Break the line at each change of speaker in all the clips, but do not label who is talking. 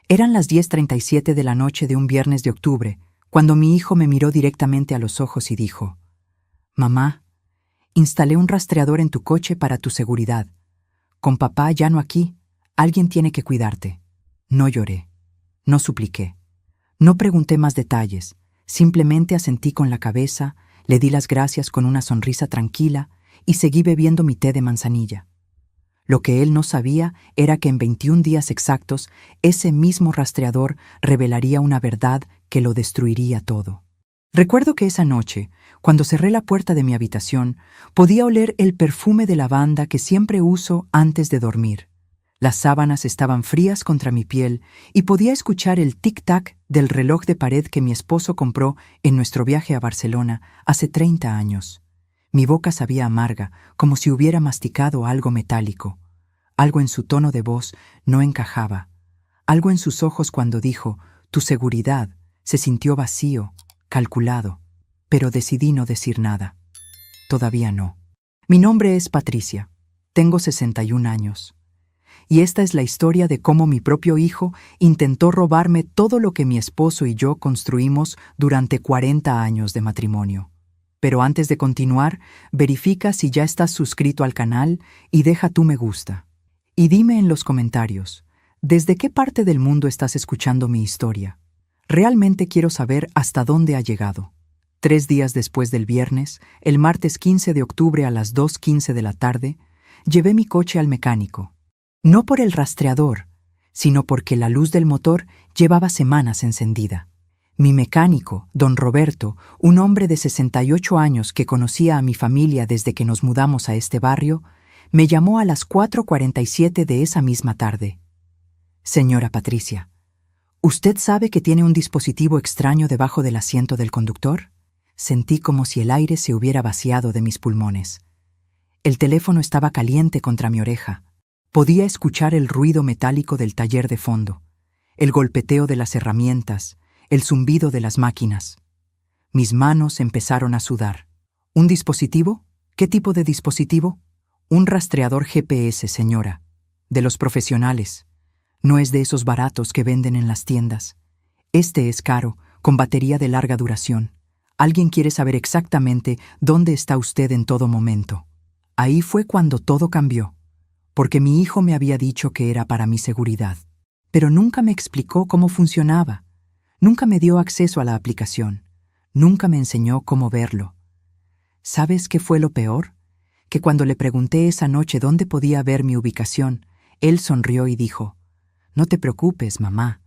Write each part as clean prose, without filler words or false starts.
Eran las 10:37 de la noche de un viernes de octubre, cuando mi hijo me miró directamente a los ojos y dijo: «Mamá, instalé un rastreador en tu coche para tu seguridad. Con papá ya no aquí, alguien tiene que cuidarte». No lloré, no supliqué, no pregunté más detalles, simplemente asentí con la cabeza, le di las gracias con una sonrisa tranquila y seguí bebiendo mi té de manzanilla. Lo que él no sabía era que en 21 días exactos, ese mismo rastreador revelaría una verdad que lo destruiría todo. Recuerdo que esa noche, cuando cerré la puerta de mi habitación, podía oler el perfume de lavanda que siempre uso antes de dormir. Las sábanas estaban frías contra mi piel y podía escuchar el tic-tac del reloj de pared que mi esposo compró en nuestro viaje a Barcelona hace 30 años. Mi boca sabía amarga, como si hubiera masticado algo metálico. Algo en su tono de voz no encajaba. Algo en sus ojos cuando dijo «tu seguridad» se sintió vacío, calculado. Pero decidí no decir nada. Todavía no. Mi nombre es Patricia. Tengo 61 años. Y esta es la historia de cómo mi propio hijo intentó robarme todo lo que mi esposo y yo construimos durante 40 años de matrimonio. Pero antes de continuar, verifica si ya estás suscrito al canal y deja tu me gusta. Y dime en los comentarios, ¿desde qué parte del mundo estás escuchando mi historia? Realmente quiero saber hasta dónde ha llegado. 3 días después del viernes, el martes 15 de octubre a las 2:15 de la tarde, llevé mi coche al mecánico. No por el rastreador, sino porque la luz del motor llevaba semanas encendida. Mi mecánico, don Roberto, un hombre de 68 años que conocía a mi familia desde que nos mudamos a este barrio, me llamó a las 4:47 de esa misma tarde. «Señora Patricia, ¿usted sabe que tiene un dispositivo extraño debajo del asiento del conductor?» Sentí como si el aire se hubiera vaciado de mis pulmones. El teléfono estaba caliente contra mi oreja. Podía escuchar el ruido metálico del taller de fondo, el golpeteo de las herramientas, el zumbido de las máquinas. Mis manos empezaron a sudar. ¿Un dispositivo? ¿Qué tipo de dispositivo? Un rastreador GPS, señora. De los profesionales. No es de esos baratos que venden en las tiendas. Este es caro, con batería de larga duración. Alguien quiere saber exactamente dónde está usted en todo momento. Ahí fue cuando todo cambió. Porque mi hijo me había dicho que era para mi seguridad, pero nunca me explicó cómo funcionaba, nunca me dio acceso a la aplicación, nunca me enseñó cómo verlo. ¿Sabes qué fue lo peor? Que cuando le pregunté esa noche dónde podía ver mi ubicación, él sonrió y dijo: «No te preocupes, mamá,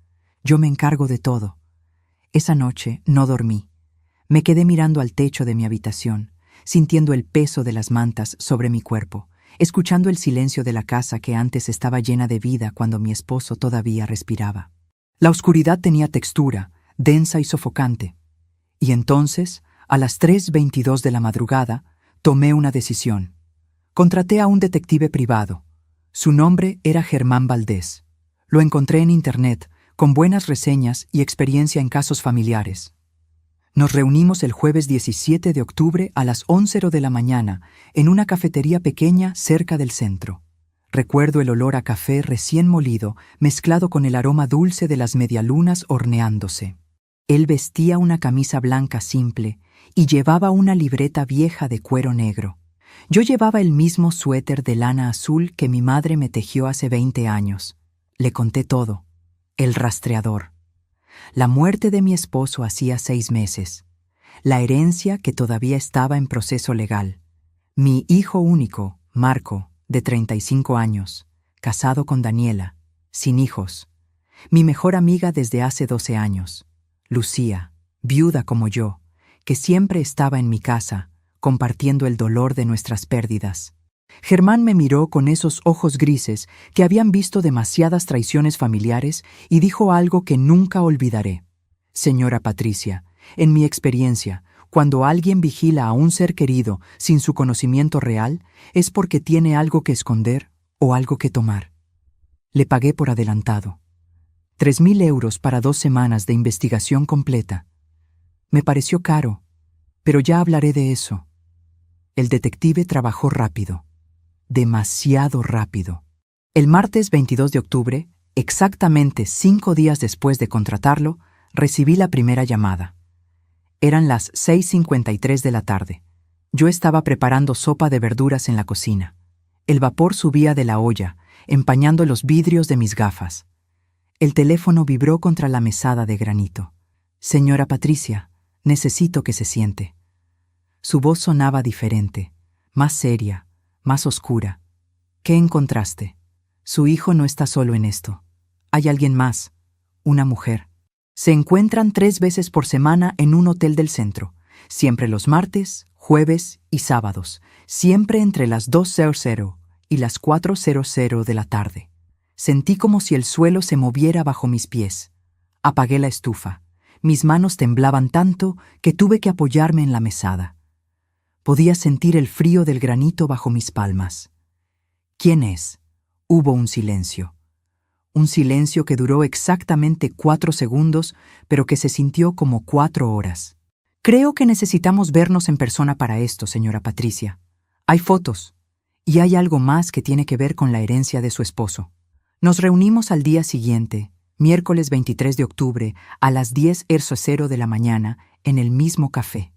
yo me encargo de todo». Esa noche no dormí. Me quedé mirando al techo de mi habitación, sintiendo el peso de las mantas sobre mi cuerpo, escuchando el silencio de la casa que antes estaba llena de vida cuando mi esposo todavía respiraba. La oscuridad tenía textura, densa y sofocante. Y entonces, a las 3:22 de la madrugada, tomé una decisión. Contraté a un detective privado. Su nombre era Germán Valdés. Lo encontré en internet, con buenas reseñas y experiencia en casos familiares. Nos reunimos el jueves 17 de octubre a las 11 de la mañana en una cafetería pequeña cerca del centro. Recuerdo el olor a café recién molido mezclado con el aroma dulce de las medialunas horneándose. Él vestía una camisa blanca simple y llevaba una libreta vieja de cuero negro. Yo llevaba el mismo suéter de lana azul que mi madre me tejió hace 20 años. Le conté todo. El rastreador. La muerte de mi esposo hacía 6 meses. La herencia que todavía estaba en proceso legal. Mi hijo único, Marco, de 35 años, casado con Daniela, sin hijos. Mi mejor amiga desde hace 12 años, Lucía, viuda como yo, que siempre estaba en mi casa, compartiendo el dolor de nuestras pérdidas. Germán me miró con esos ojos grises que habían visto demasiadas traiciones familiares y dijo algo que nunca olvidaré. «Señora Patricia, en mi experiencia, cuando alguien vigila a un ser querido sin su conocimiento real, es porque tiene algo que esconder o algo que tomar». Le pagué por adelantado. 3.000 euros para 2 semanas de investigación completa. Me pareció caro, pero ya hablaré de eso. El detective trabajó rápido. Demasiado rápido. El martes 22 de octubre, Exactamente 5 días después de contratarlo, recibí la primera llamada. Eran las 6:53 de la tarde. Yo estaba preparando sopa de verduras en la cocina. El vapor subía de la olla, empañando los vidrios de mis gafas. El teléfono vibró contra la mesada de granito. «Señora Patricia, necesito que se siente». Su voz sonaba diferente, más seria, más oscura. «¿Qué encontraste? Su hijo no está solo en esto. Hay alguien más, una mujer. Se encuentran 3 veces por semana en un hotel del centro, siempre los martes, jueves y sábados, siempre entre las 2:00 y las 4:00 de la tarde. Sentí como si el suelo se moviera bajo mis pies. Apagué la estufa. Mis manos temblaban tanto que tuve que apoyarme en la mesada. Podía sentir el frío del granito bajo mis palmas. «¿Quién es?». Hubo un silencio. Un silencio que duró exactamente 4 segundos, pero que se sintió como 4 horas. «Creo que necesitamos vernos en persona para esto, señora Patricia. Hay fotos. Y hay algo más que tiene que ver con la herencia de su esposo». Nos reunimos al día siguiente, miércoles 23 de octubre, a las 10:00 de la mañana, en el mismo café.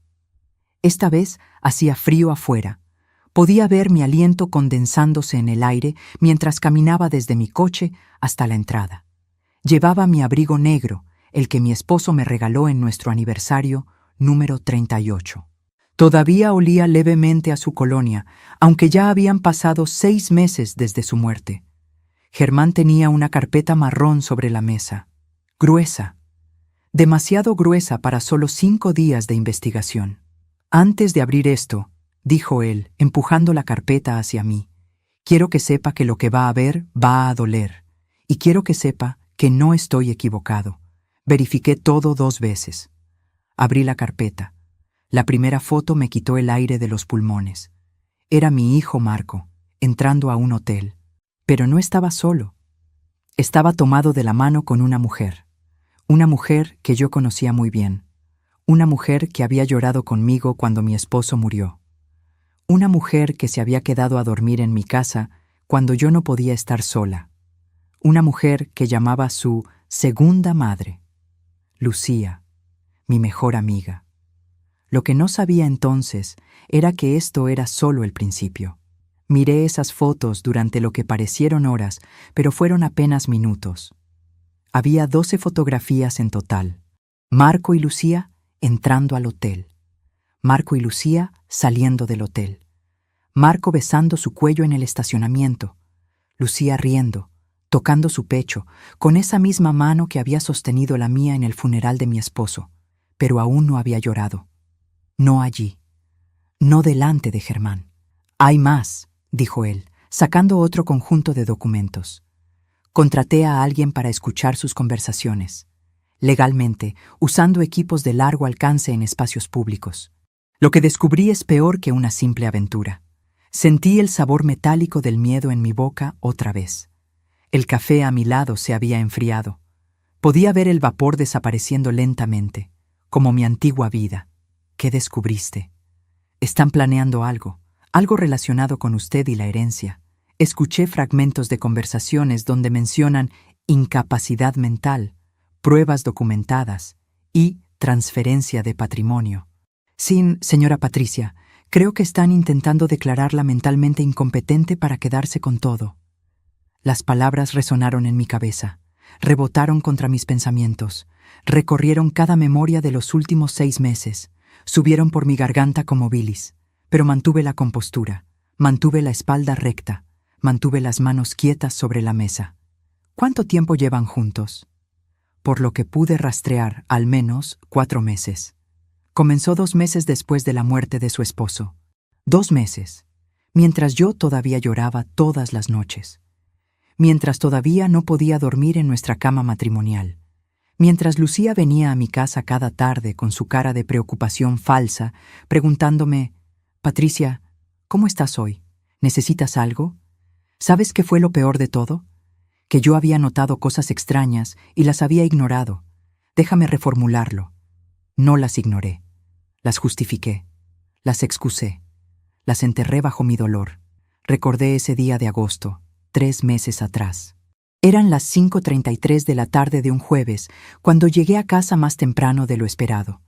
Esta vez hacía frío afuera. Podía ver mi aliento condensándose en el aire mientras caminaba desde mi coche hasta la entrada. Llevaba mi abrigo negro, el que mi esposo me regaló en nuestro aniversario número 38. Todavía olía levemente a su colonia, aunque ya habían pasado 6 meses desde su muerte. Germán tenía una carpeta marrón sobre la mesa, gruesa, demasiado gruesa para solo 5 días de investigación. «Antes de abrir esto», dijo él, empujando la carpeta hacia mí, «quiero que sepa que lo que va a ver va a doler, y quiero que sepa que no estoy equivocado. Verifiqué todo 2 veces». Abrí la carpeta. La primera foto me quitó el aire de los pulmones. Era mi hijo Marco, entrando a un hotel. Pero no estaba solo. Estaba tomado de la mano con una mujer que yo conocía muy bien, una mujer que había llorado conmigo cuando mi esposo murió, una mujer que se había quedado a dormir en mi casa cuando yo no podía estar sola, una mujer que llamaba su segunda madre, Lucía, mi mejor amiga. Lo que no sabía entonces era que esto era solo el principio. Miré esas fotos durante lo que parecieron horas, pero fueron apenas minutos. Había 12 fotografías en total. Marco y Lucía entrando al hotel. Marco y Lucía saliendo del hotel. Marco besando su cuello en el estacionamiento. Lucía riendo, tocando su pecho, con esa misma mano que había sostenido la mía en el funeral de mi esposo, pero aún no había llorado. No allí. No delante de Germán. «Hay más», dijo él, sacando otro conjunto de documentos. «Contraté a alguien para escuchar sus conversaciones, legalmente, usando equipos de largo alcance en espacios públicos. Lo que descubrí es peor que una simple aventura. Sentí el sabor metálico del miedo en mi boca otra vez. El café a mi lado se había enfriado. Podía ver el vapor desapareciendo lentamente, como mi antigua vida. ¿Qué descubriste? Están planeando algo relacionado con usted y la herencia. Escuché fragmentos de conversaciones donde mencionan incapacidad mental, pruebas documentadas y transferencia de patrimonio. Señora Patricia, creo que están intentando declararla mentalmente incompetente para quedarse con todo». Las palabras resonaron en mi cabeza, rebotaron contra mis pensamientos, recorrieron cada memoria de los últimos 6 meses, subieron por mi garganta como bilis. Pero mantuve la compostura, mantuve la espalda recta, mantuve las manos quietas sobre la mesa. ¿Cuánto tiempo llevan juntos? Por lo que pude rastrear, al menos 4 meses. Comenzó 2 meses después de la muerte de su esposo. 2 meses, mientras yo todavía lloraba todas las noches. Mientras todavía no podía dormir en nuestra cama matrimonial. Mientras Lucía venía a mi casa cada tarde con su cara de preocupación falsa, preguntándome: «Patricia, ¿cómo estás hoy? ¿Necesitas algo? ¿Sabes qué fue lo peor de todo? Que yo había notado cosas extrañas y las había ignorado. Déjame reformularlo. No las ignoré. Las justifiqué. Las excusé. Las enterré bajo mi dolor. Recordé ese día de agosto, 3 meses atrás. Eran las 5:33 de la tarde de un jueves, cuando llegué a casa más temprano de lo esperado.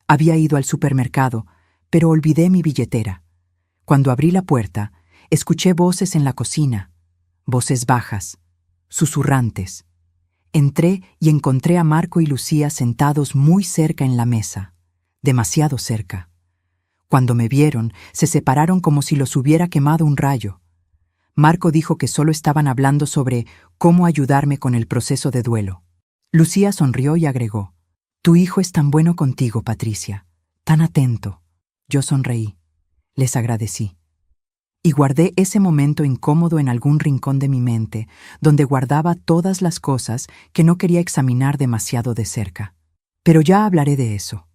Había ido al supermercado, pero olvidé mi billetera. Cuando abrí la puerta, escuché voces en la cocina, voces bajas, susurrantes. Entré y encontré a Marco y Lucía sentados muy cerca en la mesa, demasiado cerca. Cuando me vieron, se separaron como si los hubiera quemado un rayo. Marco dijo que solo estaban hablando sobre cómo ayudarme con el proceso de duelo. Lucía sonrió y agregó: «Tu hijo es tan bueno contigo, Patricia, tan atento». Yo sonreí. Les agradecí. Y guardé ese momento incómodo en algún rincón de mi mente, donde guardaba todas las cosas que no quería examinar demasiado de cerca. Pero ya hablaré de eso.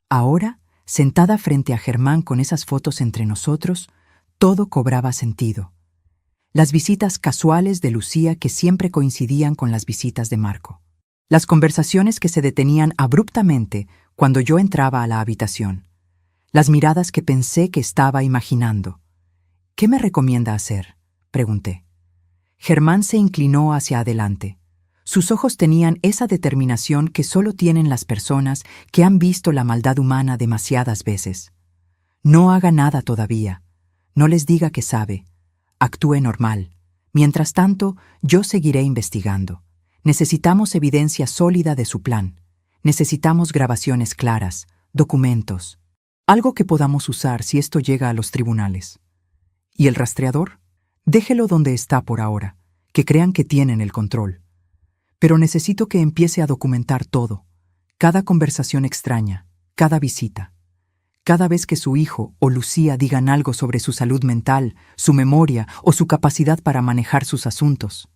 Ahora, sentada frente a Germán con esas fotos entre nosotros, todo cobraba sentido. Las visitas casuales de Lucía que siempre coincidían con las visitas de Marco. Las conversaciones que se detenían abruptamente cuando yo entraba a la habitación. Las miradas que pensé que estaba imaginando. «¿Qué me recomienda hacer?», pregunté. Germán se inclinó hacia adelante. Sus ojos tenían esa determinación que solo tienen las personas que han visto la maldad humana demasiadas veces. «No haga nada todavía. No les diga que sabe. Actúe normal. Mientras tanto, yo seguiré investigando. Necesitamos evidencia sólida de su plan. Necesitamos grabaciones claras, documentos. Algo que podamos usar si esto llega a los tribunales. ¿Y el rastreador? Déjelo donde está por ahora, que crean que tienen el control. Pero necesito que empiece a documentar todo, cada conversación extraña, cada visita. Cada vez que su hijo o Lucía digan algo sobre su salud mental, su memoria o su capacidad para manejar sus asuntos».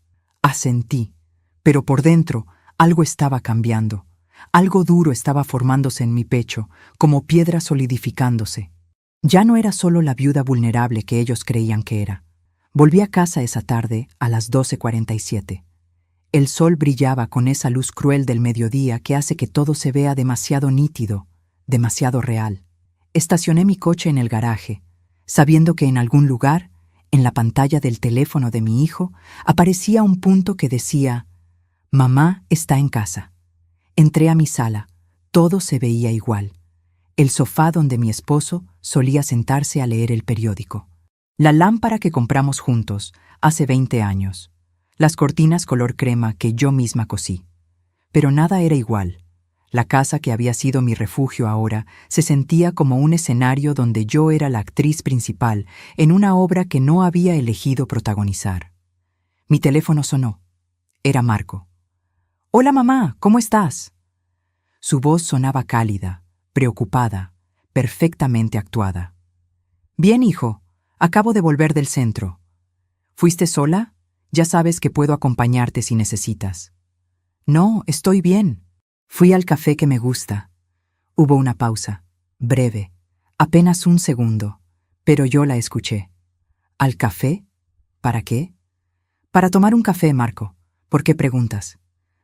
Asentí, pero por dentro algo estaba cambiando. Algo duro estaba formándose en mi pecho, como piedra solidificándose. Ya no era solo la viuda vulnerable que ellos creían que era. Volví a casa esa tarde a las 12:47. El sol brillaba con esa luz cruel del mediodía que hace que todo se vea demasiado nítido, demasiado real. Estacioné mi coche en el garaje, sabiendo que en algún lugar, en la pantalla del teléfono de mi hijo, aparecía un punto que decía: «Mamá está en casa». Entré a mi sala. Todo se veía igual. El sofá donde mi esposo solía sentarse a leer el periódico. La lámpara que compramos juntos hace 20 años. Las cortinas color crema que yo misma cosí. Pero nada era igual. La casa que había sido mi refugio ahora se sentía como un escenario donde yo era la actriz principal en una obra que no había elegido protagonizar. Mi teléfono sonó. Era Marco. «Hola mamá, ¿cómo estás?». Su voz sonaba cálida, preocupada, perfectamente actuada. «Bien, hijo. Acabo de volver del centro». «¿Fuiste sola? Ya sabes que puedo acompañarte si necesitas». «No, estoy bien. Fui al café que me gusta». Hubo una pausa, breve, apenas un segundo, pero yo la escuché. «¿Al café? ¿Para qué?». «Para tomar un café, Marco. ¿Por qué preguntas?».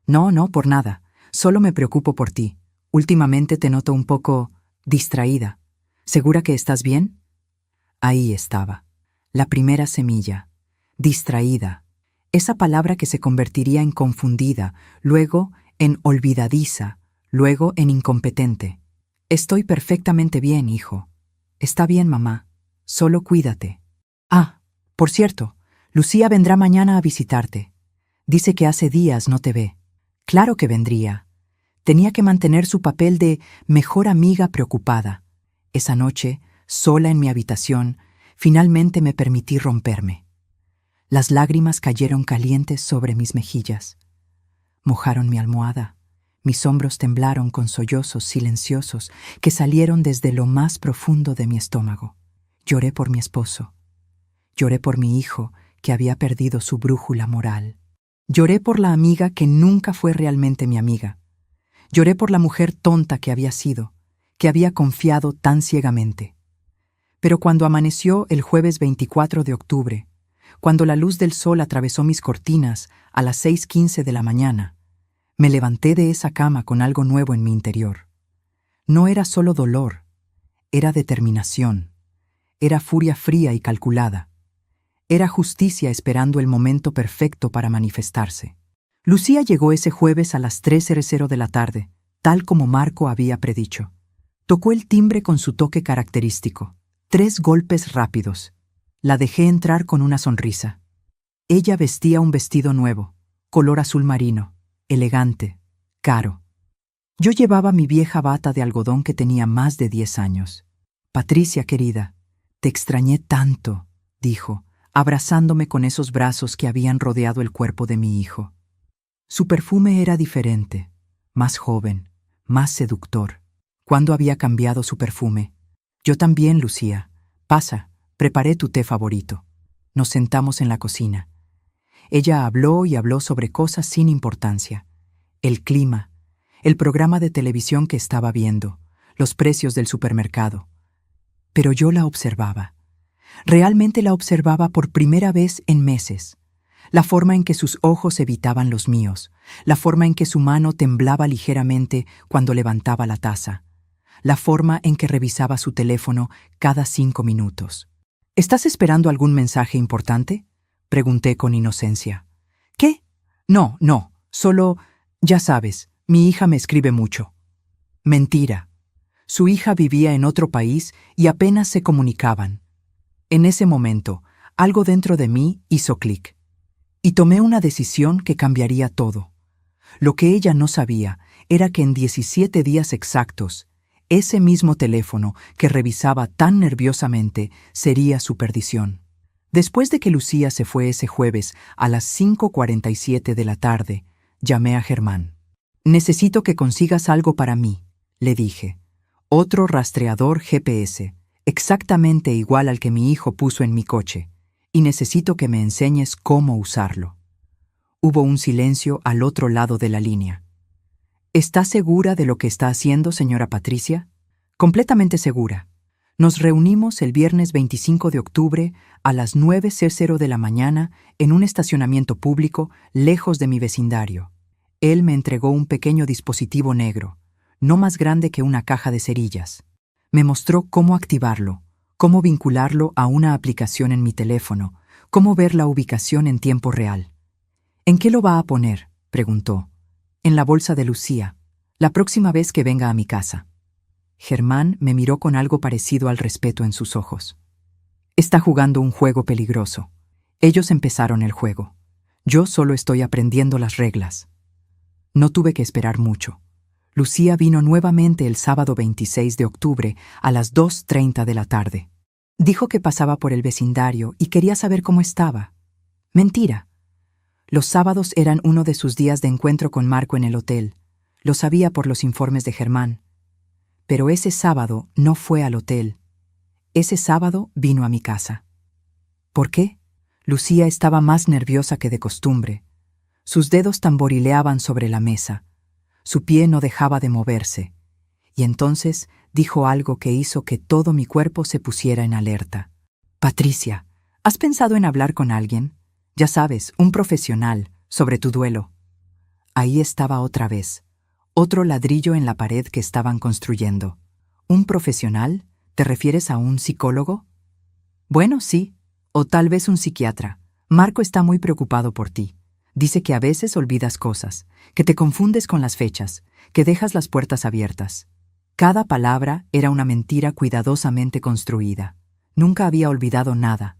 «No, por nada. Solo me preocupo por ti. Últimamente te noto un poco distraída. ¿Segura que estás bien?». Ahí estaba, la primera semilla. Distraída. Esa palabra que se convertiría en confundida, luego en olvidadiza, luego en incompetente. «Estoy perfectamente bien, hijo». «Está bien, mamá. Solo cuídate». «Ah, por cierto, Lucía vendrá mañana a visitarte. Dice que hace días no te ve». «Claro que vendría». Tenía que mantener su papel de mejor amiga preocupada. Esa noche, sola en mi habitación, finalmente me permití romperme. Las lágrimas cayeron calientes sobre mis mejillas. Mojaron mi almohada. Mis hombros temblaron con sollozos silenciosos que salieron desde lo más profundo de mi estómago. Lloré por mi esposo. Lloré por mi hijo, que había perdido su brújula moral. Lloré por la amiga que nunca fue realmente mi amiga. Lloré por la mujer tonta que había sido, que había confiado tan ciegamente. Pero cuando amaneció el jueves 24 de octubre, cuando la luz del sol atravesó mis cortinas a las 6:15 de la mañana, me levanté de esa cama con algo nuevo en mi interior. No era solo dolor, era determinación, era furia fría y calculada. Era justicia esperando el momento perfecto para manifestarse. Lucía llegó ese jueves a las 3:00 de la tarde, tal como Marco había predicho. Tocó el timbre con su toque característico. 3 golpes rápidos. La dejé entrar con una sonrisa. Ella vestía un vestido nuevo, color azul marino, elegante, caro. Yo llevaba mi vieja bata de algodón que tenía más de 10 años. Patricia, querida, te extrañé tanto, dijo, abrazándome con esos brazos que habían rodeado el cuerpo de mi hijo. Su perfume era diferente, más joven, más seductor. ¿Cuándo había cambiado su perfume? Yo también, Lucía. Pasa, preparé tu té favorito. Nos sentamos en la cocina. Ella habló y habló sobre cosas sin importancia. El clima, el programa de televisión que estaba viendo, los precios del supermercado. Pero yo la observaba. Realmente la observaba por primera vez en meses. La forma en que sus ojos evitaban los míos, la forma en que su mano temblaba ligeramente cuando levantaba la taza, la forma en que revisaba su teléfono cada 5 minutos. ¿Estás esperando algún mensaje importante?, pregunté con inocencia. ¿Qué? No, solo, ya sabes, mi hija me escribe mucho. Mentira. Su hija vivía en otro país y apenas se comunicaban. En ese momento, algo dentro de mí hizo clic. Y tomé una decisión que cambiaría todo. Lo que ella no sabía era que en 17 días exactos, ese mismo teléfono que revisaba tan nerviosamente sería su perdición. Después de que Lucía se fue ese jueves a las 5:47 de la tarde, llamé a Germán. «Necesito que consigas algo para mí», le dije. «Otro rastreador GPS, exactamente igual al que mi hijo puso en mi coche, y necesito que me enseñes cómo usarlo». Hubo un silencio al otro lado de la línea. «¿Está segura de lo que está haciendo, señora Patricia?» «Completamente segura». Nos reunimos el viernes 25 de octubre a las 9:00 de la mañana en un estacionamiento público lejos de mi vecindario. Él me entregó un pequeño dispositivo negro, no más grande que una caja de cerillas. Me mostró cómo activarlo, cómo vincularlo a una aplicación en mi teléfono, cómo ver la ubicación en tiempo real. «¿En qué lo va a poner?», preguntó. «En la bolsa de Lucía, la próxima vez que venga a mi casa». Germán me miró con algo parecido al respeto en sus ojos. «Está jugando un juego peligroso. Ellos empezaron el juego. Yo solo estoy aprendiendo las reglas». No tuve que esperar mucho. Lucía vino nuevamente el sábado 26 de octubre a las 2:30 de la tarde. Dijo que pasaba por el vecindario y quería saber cómo estaba. Mentira. Los sábados eran uno de sus días de encuentro con Marco en el hotel. Lo sabía por los informes de Germán. Pero ese sábado no fue al hotel. Ese sábado vino a mi casa. ¿Por qué? Lucía estaba más nerviosa que de costumbre. Sus dedos tamborileaban sobre la mesa. Su pie no dejaba de moverse. Y entonces dijo algo que hizo que todo mi cuerpo se pusiera en alerta. «Patricia, ¿has pensado en hablar con alguien? Ya sabes, un profesional, sobre tu duelo». Ahí estaba otra vez. Otro ladrillo en la pared que estaban construyendo. ¿Un profesional? ¿Te refieres a un psicólogo? Bueno, sí. O tal vez un psiquiatra. Marco está muy preocupado por ti. Dice que a veces olvidas cosas, que te confundes con las fechas, que dejas las puertas abiertas. Cada palabra era una mentira cuidadosamente construida. Nunca había olvidado nada.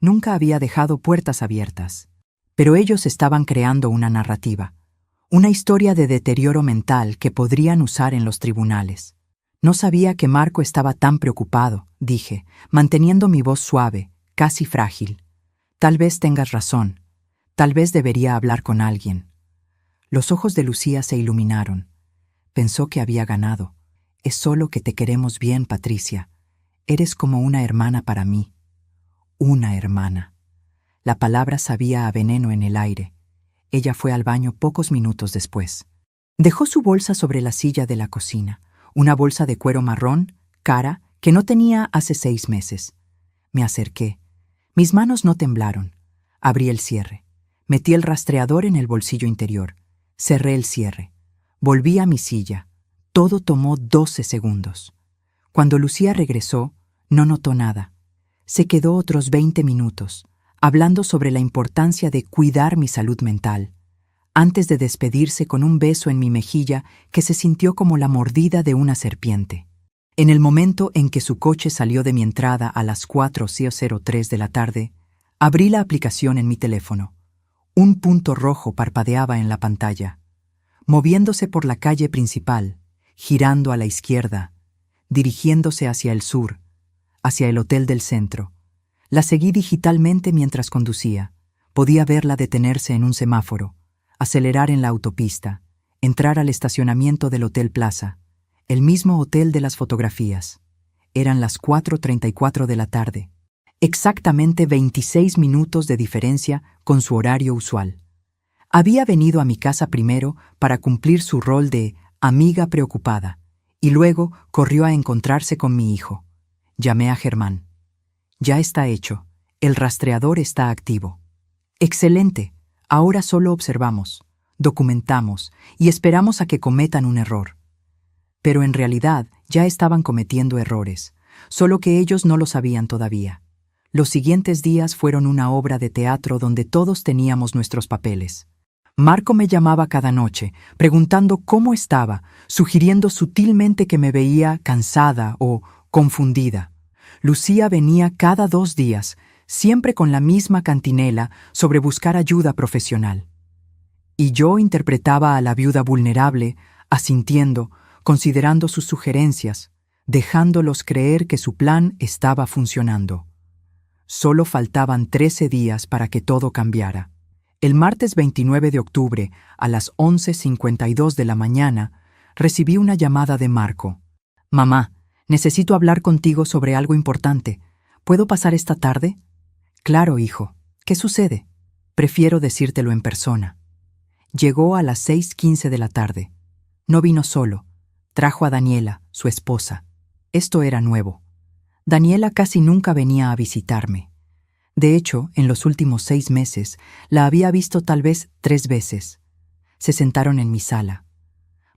Nunca había dejado puertas abiertas. Pero ellos estaban creando una narrativa. Una historia de deterioro mental que podrían usar en los tribunales. No sabía que Marco estaba tan preocupado, dije, manteniendo mi voz suave, casi frágil. Tal vez tengas razón. Tal vez debería hablar con alguien. Los ojos de Lucía se iluminaron. Pensó que había ganado. Es solo que te queremos bien, Patricia. Eres como una hermana para mí. Una hermana. La palabra sabía a veneno en el aire. Ella fue al baño pocos minutos después. Dejó su bolsa sobre la silla de la cocina, una bolsa de cuero marrón, cara, que no tenía hace 6 meses. Me acerqué. Mis manos no temblaron. Abrí el cierre. Metí el rastreador en el bolsillo interior. Cerré el cierre. Volví a mi silla. Todo tomó 12 segundos. Cuando Lucía regresó, no notó nada. Se quedó otros 20 minutos, hablando sobre la importancia de cuidar mi salud mental, antes de despedirse con un beso en mi mejilla que se sintió como la mordida de una serpiente. En el momento en que su coche salió de mi entrada a las 4:03 de la tarde, abrí la aplicación en mi teléfono. Un punto rojo parpadeaba en la pantalla. Moviéndose por la calle principal, girando a la izquierda, dirigiéndose hacia el sur, hacia el hotel del centro. La seguí digitalmente mientras conducía. Podía verla detenerse en un semáforo, acelerar en la autopista, entrar al estacionamiento del Hotel Plaza, el mismo hotel de las fotografías. Eran las 4:34 de la tarde, exactamente 26 minutos de diferencia con su horario usual. Había venido a mi casa primero para cumplir su rol de amiga preocupada, y luego corrió a encontrarse con mi hijo. Llamé a Germán. Ya está hecho. El rastreador está activo. Excelente. Ahora solo observamos, documentamos y esperamos a que cometan un error. Pero en realidad ya estaban cometiendo errores, solo que ellos no lo sabían todavía. Los siguientes días fueron una obra de teatro donde todos teníamos nuestros papeles. Marco me llamaba cada noche, preguntando cómo estaba, sugiriendo sutilmente que me veía cansada o confundida. Lucía venía cada 2 días, siempre con la misma cantinela sobre buscar ayuda profesional. Y yo interpretaba a la viuda vulnerable, asintiendo, considerando sus sugerencias, dejándolos creer que su plan estaba funcionando. Solo faltaban 13 días para que todo cambiara. El martes 29 de octubre, a las 11:52 de la mañana, recibí una llamada de Marco. «Mamá, necesito hablar contigo sobre algo importante. ¿Puedo pasar esta tarde?» «Claro, hijo. ¿Qué sucede?» «Prefiero decírtelo en persona». Llegó a las 6:15 de la tarde. No vino solo. Trajo a Daniela, su esposa. Esto era nuevo. Daniela casi nunca venía a visitarme. De hecho, en los últimos 6 meses, la había visto tal vez 3 veces. Se sentaron en mi sala.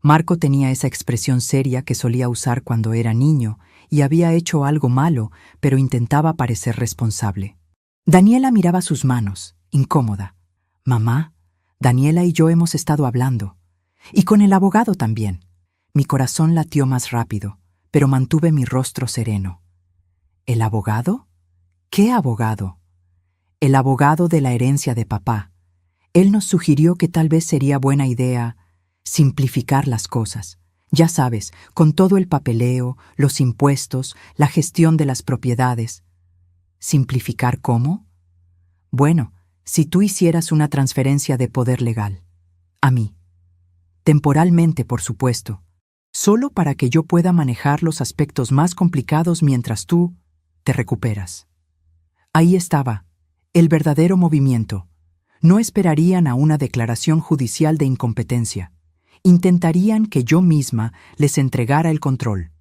Marco tenía esa expresión seria que solía usar cuando era niño y había hecho algo malo, pero intentaba parecer responsable. Daniela miraba sus manos, incómoda. «Mamá, Daniela y yo hemos estado hablando. Y con el abogado también». Mi corazón latió más rápido, pero mantuve mi rostro sereno. ¿El abogado? ¿Qué abogado? El abogado de la herencia de papá. Él nos sugirió que tal vez sería buena idea simplificar las cosas. Ya sabes, con todo el papeleo, los impuestos, la gestión de las propiedades. ¿Simplificar cómo? Bueno, si tú hicieras una transferencia de poder legal. A mí. Temporalmente, por supuesto. Solo para que yo pueda manejar los aspectos más complicados mientras tú te recuperas. Ahí estaba, el verdadero movimiento. No esperarían a una declaración judicial de incompetencia. Intentarían que yo misma les entregara el control.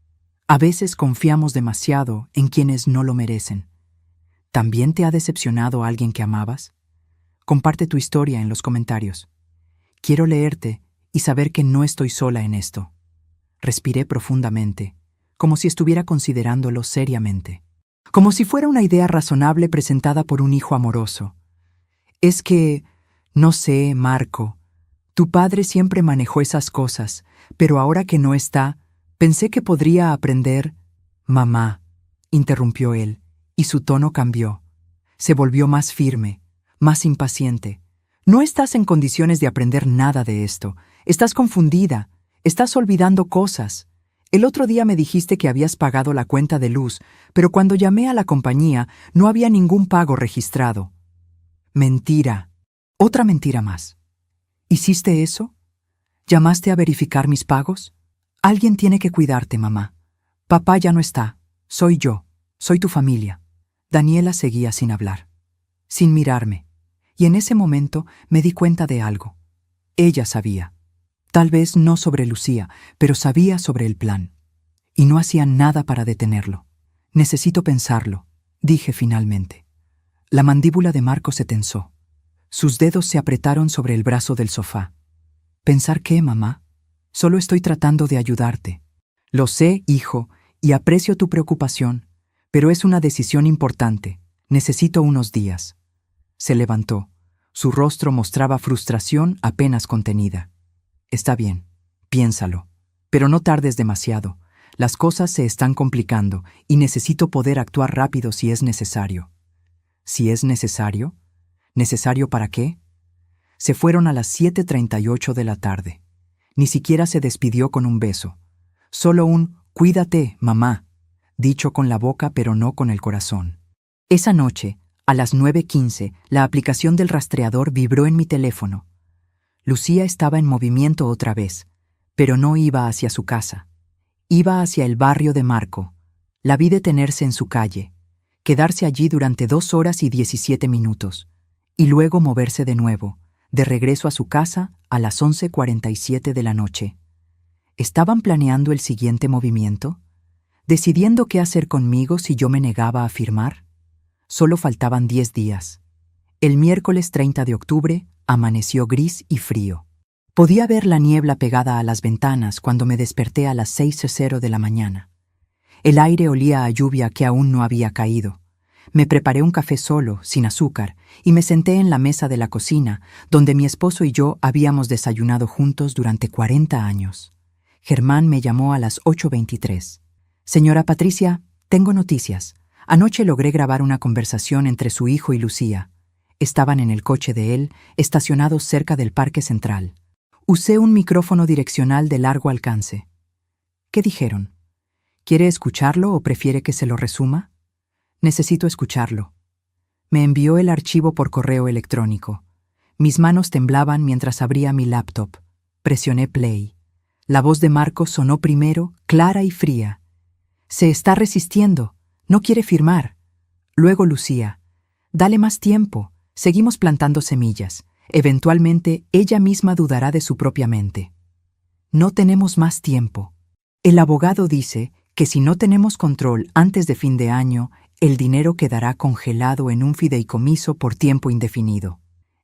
A veces confiamos demasiado en quienes no lo merecen. ¿También te ha decepcionado alguien que amabas? Comparte tu historia en los comentarios. Quiero leerte y saber que no estoy sola en esto. Respiré profundamente, como si estuviera considerándolo seriamente. Como si fuera una idea razonable presentada por un hijo amoroso. Es que, no sé, Marco, tu padre siempre manejó esas cosas, pero ahora que no está, pensé que podría aprender. Mamá, interrumpió él, y su tono cambió. Se volvió más firme, más impaciente. No estás en condiciones de aprender nada de esto. Estás confundida. Estás olvidando cosas. El otro día me dijiste que habías pagado la cuenta de luz, pero cuando llamé a la compañía no había ningún pago registrado. Mentira. Otra mentira más. ¿Hiciste eso? ¿Llamaste a verificar mis pagos? Alguien tiene que cuidarte, mamá. Papá ya no está. Soy yo. Soy tu familia. Daniela seguía sin hablar, sin mirarme, y en ese momento me di cuenta de algo. Ella sabía. Tal vez no sobre Lucía, pero sabía sobre el plan. Y no hacía nada para detenerlo. Necesito pensarlo, dije finalmente. La mandíbula de Marco se tensó. Sus dedos se apretaron sobre el brazo del sofá. ¿Pensar qué, mamá? Solo estoy tratando de ayudarte. Lo sé, hijo, y aprecio tu preocupación, pero es una decisión importante. Necesito unos días. Se levantó. Su rostro mostraba frustración apenas contenida. Está bien, piénsalo, pero no tardes demasiado. Las cosas se están complicando y necesito poder actuar rápido si es necesario. ¿Si es necesario? ¿Necesario para qué? Se fueron a las 7:38 de la tarde. Ni siquiera se despidió con un beso. Solo un «Cuídate, mamá», dicho con la boca pero no con el corazón. Esa noche, a las 9:15, la aplicación del rastreador vibró en mi teléfono. Lucía estaba en movimiento otra vez, pero no iba hacia su casa. Iba hacia el barrio de Marco. La vi detenerse en su calle, quedarse allí durante 2 horas y 17 minutos, y luego moverse de nuevo, de regreso a su casa a las 11:47 de la noche. ¿Estaban planeando el siguiente movimiento? ¿Decidiendo qué hacer conmigo si yo me negaba a firmar? Solo faltaban 10 días. El miércoles 30 de octubre amaneció gris y frío. Podía ver la niebla pegada a las ventanas cuando me desperté a las 6:00 de la mañana. El aire olía a lluvia que aún no había caído. Me preparé un café solo, sin azúcar, y me senté en la mesa de la cocina, donde mi esposo y yo habíamos desayunado juntos durante 40 años. Germán me llamó a las 8:23. «Señora Patricia, tengo noticias. Anoche logré grabar una conversación entre su hijo y Lucía. Estaban en el coche de él, estacionados cerca del Parque Central. Usé un micrófono direccional de largo alcance». «¿Qué dijeron? ¿Quiere escucharlo o prefiere que se lo resuma?» «Necesito escucharlo». Me envió el archivo por correo electrónico. Mis manos temblaban mientras abría mi laptop. Presioné play. La voz de Marco sonó primero, clara y fría. «Se está resistiendo. No quiere firmar». Luego Lucía. «Dale más tiempo. Seguimos plantando semillas. Eventualmente, ella misma dudará de su propia mente». «No tenemos más tiempo. El abogado dice que si no tenemos control antes de fin de año, el dinero quedará congelado en un fideicomiso por tiempo indefinido.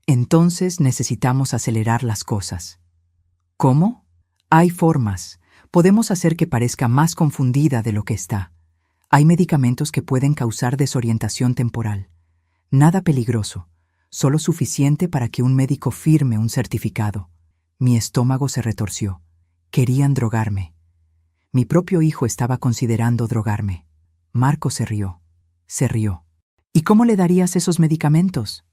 Entonces necesitamos acelerar las cosas». «¿Cómo?» «Hay formas. Podemos hacer que parezca más confundida de lo que está. Hay medicamentos que pueden causar desorientación temporal. Nada peligroso, solo suficiente para que un médico firme un certificado». Mi estómago se retorció. Querían drogarme. Mi propio hijo estaba considerando drogarme. Marco se rió. Se rió. «¿Y cómo le darías esos medicamentos?»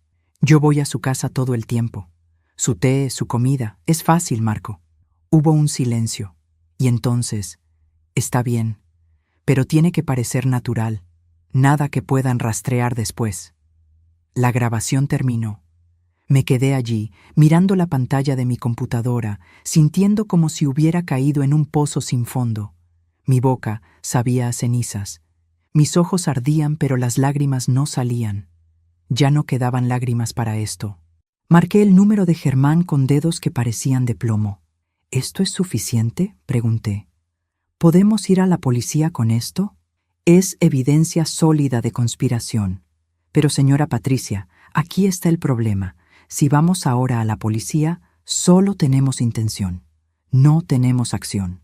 «Yo voy a su casa todo el tiempo. Su té, su comida. Es fácil, Marco». Hubo un silencio. Y entonces, «Está bien, pero tiene que parecer natural. Nada que puedan rastrear después». La grabación terminó. Me quedé allí, mirando la pantalla de mi computadora, sintiendo como si hubiera caído en un pozo sin fondo. Mi boca sabía a cenizas. Mis ojos ardían, pero las lágrimas no salían. Ya no quedaban lágrimas para esto. Marqué el número de Germán con dedos que parecían de plomo. «¿Esto es suficiente?», pregunté. «¿Podemos ir a la policía con esto?» «Es evidencia sólida de conspiración. Pero, señora Patricia, aquí está el problema. Si vamos ahora a la policía, solo tenemos intención. No tenemos acción.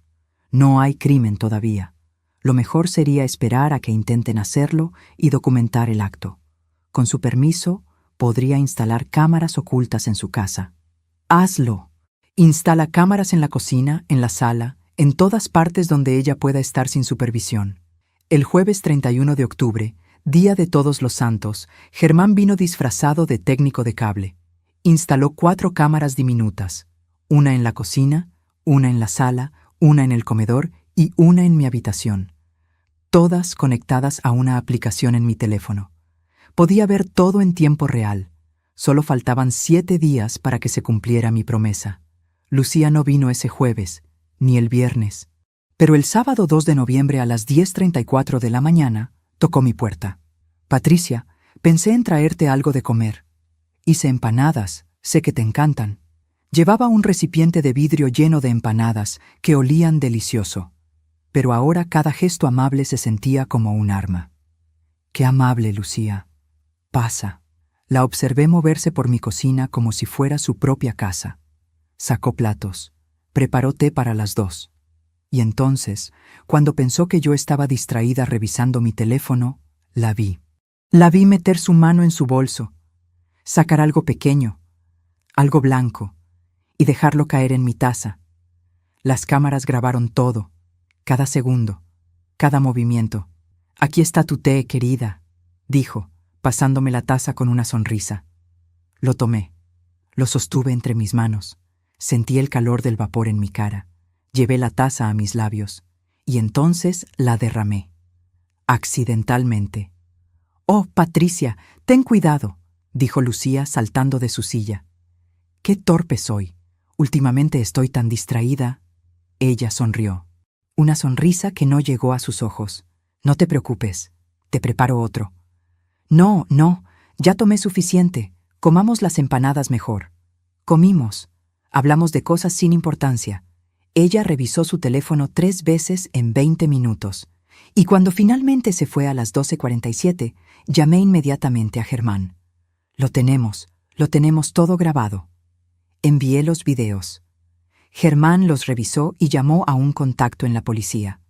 No hay crimen todavía. Lo mejor sería esperar a que intenten hacerlo y documentar el acto. Con su permiso, podría instalar cámaras ocultas en su casa». «Hazlo. Instala cámaras en la cocina, en la sala, en todas partes donde ella pueda estar sin supervisión». El jueves 31 de octubre, día de Todos los Santos, Germán vino disfrazado de técnico de cable. Instaló 4 cámaras diminutas, una en la cocina, una en la sala, una en el comedor y una en mi habitación, todas conectadas a una aplicación en mi teléfono. Podía ver todo en tiempo real. Solo faltaban 7 días para que se cumpliera mi promesa. Lucía no vino ese jueves, ni el viernes. Pero el sábado 2 de noviembre a las 10:34 de la mañana, tocó mi puerta. «Patricia, pensé en traerte algo de comer. Hice empanadas, sé que te encantan». Llevaba un recipiente de vidrio lleno de empanadas que olían delicioso. Pero ahora cada gesto amable se sentía como un arma. «Qué amable, Lucía. Pasa». La observé moverse por mi cocina como si fuera su propia casa. Sacó platos. Preparó té para las 2. Y entonces, cuando pensó que yo estaba distraída revisando mi teléfono, la vi. La vi meter su mano en su bolso. sacar algo pequeño, algo blanco, y dejarlo caer en mi taza. Las cámaras grabaron todo, cada segundo, cada movimiento. «Aquí está tu té, querida», dijo, pasándome la taza con una sonrisa. Lo tomé, lo sostuve entre mis manos, sentí el calor del vapor en mi cara, llevé la taza a mis labios, y entonces la derramé. Accidentalmente. «Oh, Patricia, ten cuidado», dijo Lucía saltando de su silla. «Qué torpe soy. Últimamente estoy tan distraída». Ella sonrió. Una sonrisa que no llegó a sus ojos. «No te preocupes, te preparo otro». «No, no, ya tomé suficiente. Comamos las empanadas mejor». Comimos. Hablamos de cosas sin importancia. Ella revisó su teléfono 3 veces en 20 minutos. Y cuando finalmente se fue a las 12:47, llamé inmediatamente a Germán. Lo tenemos todo grabado. Envié los videos. Germán los revisó y llamó a un contacto en la policía.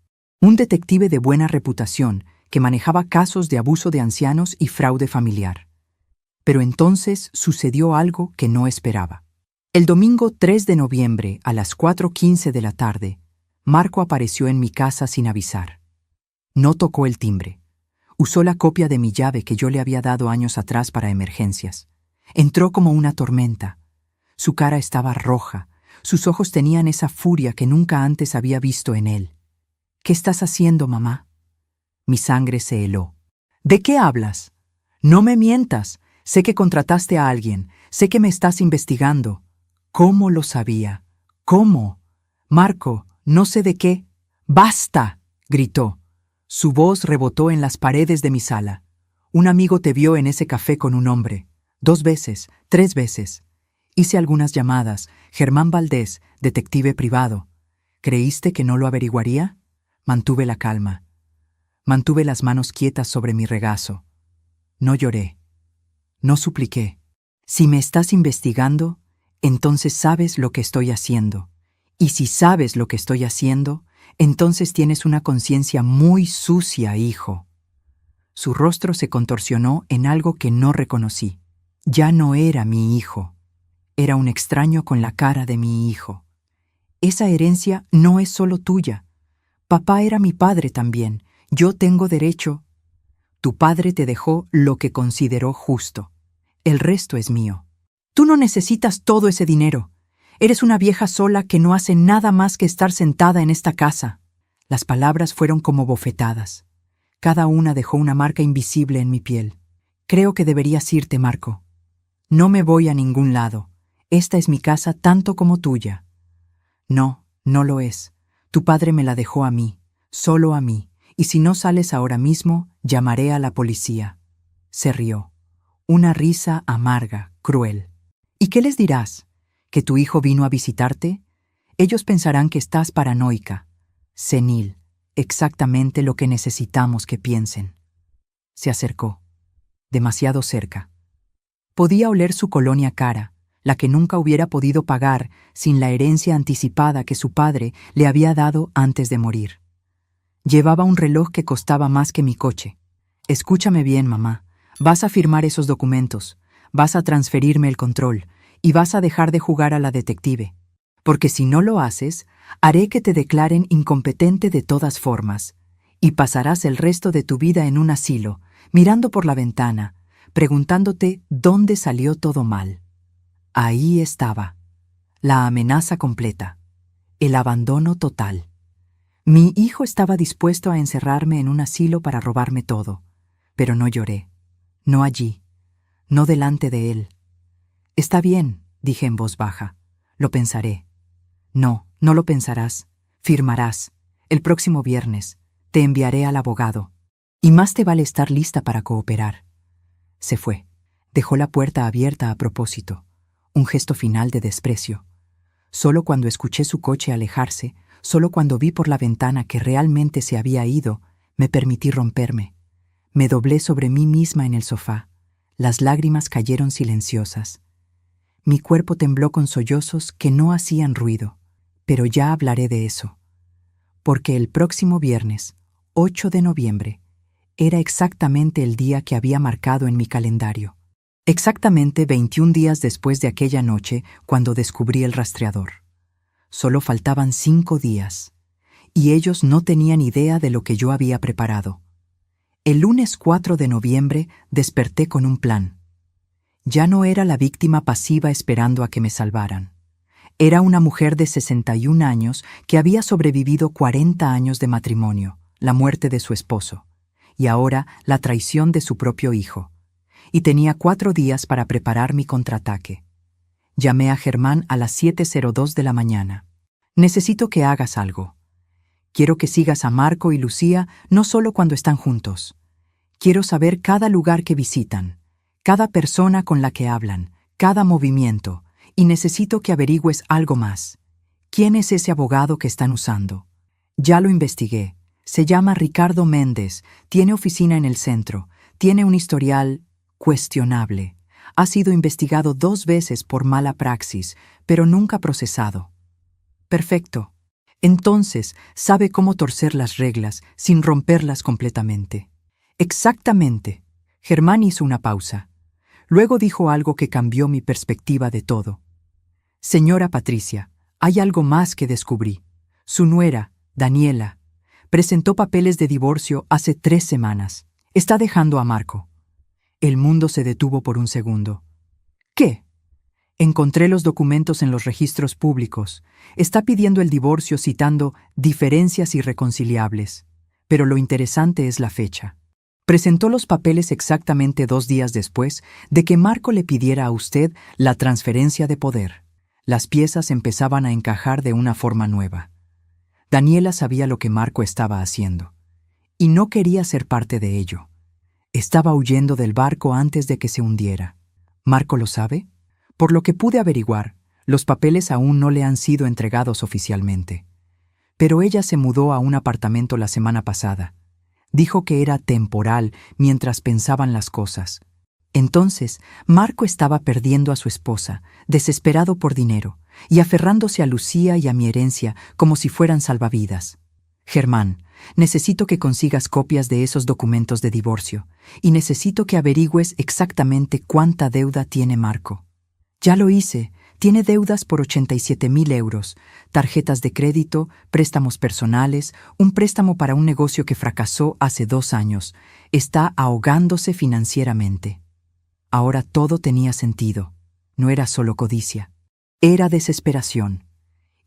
Un detective de buena reputación que manejaba casos de abuso de ancianos y fraude familiar. Pero entonces sucedió algo que no esperaba. El domingo 3 de noviembre a las 4:15 de la tarde, Marco apareció en mi casa sin avisar. No tocó el timbre. Usó la copia de mi llave que yo le había dado años atrás para emergencias. Entró como una tormenta. Su cara estaba roja. Sus ojos tenían esa furia que nunca antes había visto en él. «¿Qué estás haciendo, mamá?» Mi sangre se heló. «¿De qué hablas? No me mientas. Sé que contrataste a alguien. Sé que me estás investigando». «¿Cómo lo sabía? ¿Cómo?» «Marco, no sé de qué». «¡Basta!», gritó. Su voz rebotó en las paredes de mi sala. «Un amigo te vio en ese café con un hombre. 2 veces, 3 veces. Hice algunas llamadas. Germán Valdés, detective privado. ¿Creíste que no lo averiguaría?» Mantuve la calma. Mantuve las manos quietas sobre mi regazo. No lloré. No supliqué. «Si me estás investigando, entonces sabes lo que estoy haciendo. Y si sabes lo que estoy haciendo, entonces tienes una conciencia muy sucia, hijo». Su rostro se contorsionó en algo que no reconocí. Ya no era mi hijo. Era un extraño con la cara de mi hijo. «Esa herencia no es solo tuya. Papá era mi padre también. Yo tengo derecho». «Tu padre te dejó lo que consideró justo. El resto es mío. Tú no necesitas todo ese dinero. Eres una vieja sola que no hace nada más que estar sentada en esta casa». Las palabras fueron como bofetadas. Cada una dejó una marca invisible en mi piel. «Creo que deberías irte, Marco. No me voy a ningún lado. Esta es mi casa tanto como tuya». «No, no lo es. Tu padre me la dejó a mí, solo a mí, y si no sales ahora mismo, llamaré a la policía». Se rió. Una risa amarga, cruel. «¿Y qué les dirás? ¿Que tu hijo vino a visitarte? Ellos pensarán que estás paranoica. Senil, exactamente lo que necesitamos que piensen». Se acercó. Demasiado cerca. Podía oler su colonia cara, la que nunca hubiera podido pagar sin la herencia anticipada que su padre le había dado antes de morir. Llevaba un reloj que costaba más que mi coche. «Escúchame bien, mamá. Vas a firmar esos documentos, vas a transferirme el control y vas a dejar de jugar a la detective. Porque si no lo haces, haré que te declaren incompetente de todas formas, y pasarás el resto de tu vida en un asilo, mirando por la ventana, preguntándote dónde salió todo mal». Ahí estaba, la amenaza completa, el abandono total. Mi hijo estaba dispuesto a encerrarme en un asilo para robarme todo, pero no lloré, no allí, no delante de él. «Está bien», dije en voz baja, «lo pensaré». «No, no lo pensarás, firmarás. El próximo viernes te enviaré al abogado. Y más te vale estar lista para cooperar». Se fue. Dejó la puerta abierta a propósito. Un gesto final de desprecio. Solo cuando escuché su coche alejarse, solo cuando vi por la ventana que realmente se había ido, me permití romperme. Me doblé sobre mí misma en el sofá. Las lágrimas cayeron silenciosas. Mi cuerpo tembló con sollozos que no hacían ruido. Pero ya hablaré de eso. Porque el próximo viernes, 8 de noviembre, era exactamente el día que había marcado en mi calendario. Exactamente 21 días después de aquella noche cuando descubrí el rastreador. Solo faltaban 5 días, y ellos no tenían idea de lo que yo había preparado. El lunes 4 de noviembre desperté con un plan. Ya no era la víctima pasiva esperando a que me salvaran. Era una mujer de 61 años que había sobrevivido 40 años de matrimonio, la muerte de su esposo, y ahora la traición de su propio hijo. Y tenía 4 días para preparar mi contraataque. Llamé a Germán a las 7:02 de la mañana. Necesito que hagas algo. Quiero que sigas a Marco y Lucía no solo cuando están juntos. Quiero saber cada lugar que visitan, cada persona con la que hablan, cada movimiento, y necesito que averigües algo más. ¿Quién es ese abogado que están usando? Ya lo investigué. Se llama Ricardo Méndez, tiene oficina en el centro, tiene un historial cuestionable. Ha sido investigado 2 veces por mala praxis, pero nunca procesado. Perfecto. Entonces, sabe cómo torcer las reglas sin romperlas completamente. Exactamente. Germán hizo una pausa. Luego dijo algo que cambió mi perspectiva de todo. Señora Patricia, hay algo más que descubrí. Su nuera, Daniela, presentó papeles de divorcio hace 3 semanas. Está dejando a Marco. El mundo se detuvo por un segundo. ¿Qué? Encontré los documentos en los registros públicos. Está pidiendo el divorcio citando diferencias irreconciliables. Pero lo interesante es la fecha. Presentó los papeles exactamente 2 días después de que Marco le pidiera a usted la transferencia de poder. Las piezas empezaban a encajar de una forma nueva. Daniela sabía lo que Marco estaba haciendo, y no quería ser parte de ello. Estaba huyendo del barco antes de que se hundiera. ¿Marco lo sabe? Por lo que pude averiguar, los papeles aún no le han sido entregados oficialmente. Pero ella se mudó a un apartamento la semana pasada. Dijo que era temporal mientras pensaban las cosas. Entonces, Marco estaba perdiendo a su esposa, desesperado por dinero, y aferrándose a Lucía y a mi herencia como si fueran salvavidas. Germán, necesito que consigas copias de esos documentos de divorcio, y necesito que averigües exactamente cuánta deuda tiene Marco. Ya lo hice. Tiene deudas por 87,000 euros, tarjetas de crédito, préstamos personales, un préstamo para un negocio que fracasó hace 2 años. Está ahogándose financieramente. Ahora todo tenía sentido. No era solo codicia. Era desesperación.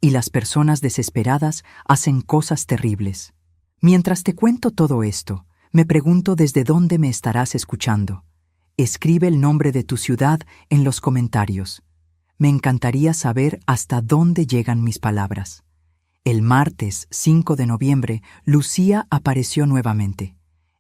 Y las personas desesperadas hacen cosas terribles. Mientras te cuento todo esto, me pregunto desde dónde me estarás escuchando. Escribe el nombre de tu ciudad en los comentarios. Me encantaría saber hasta dónde llegan mis palabras. El martes 5 de noviembre, Lucía apareció nuevamente.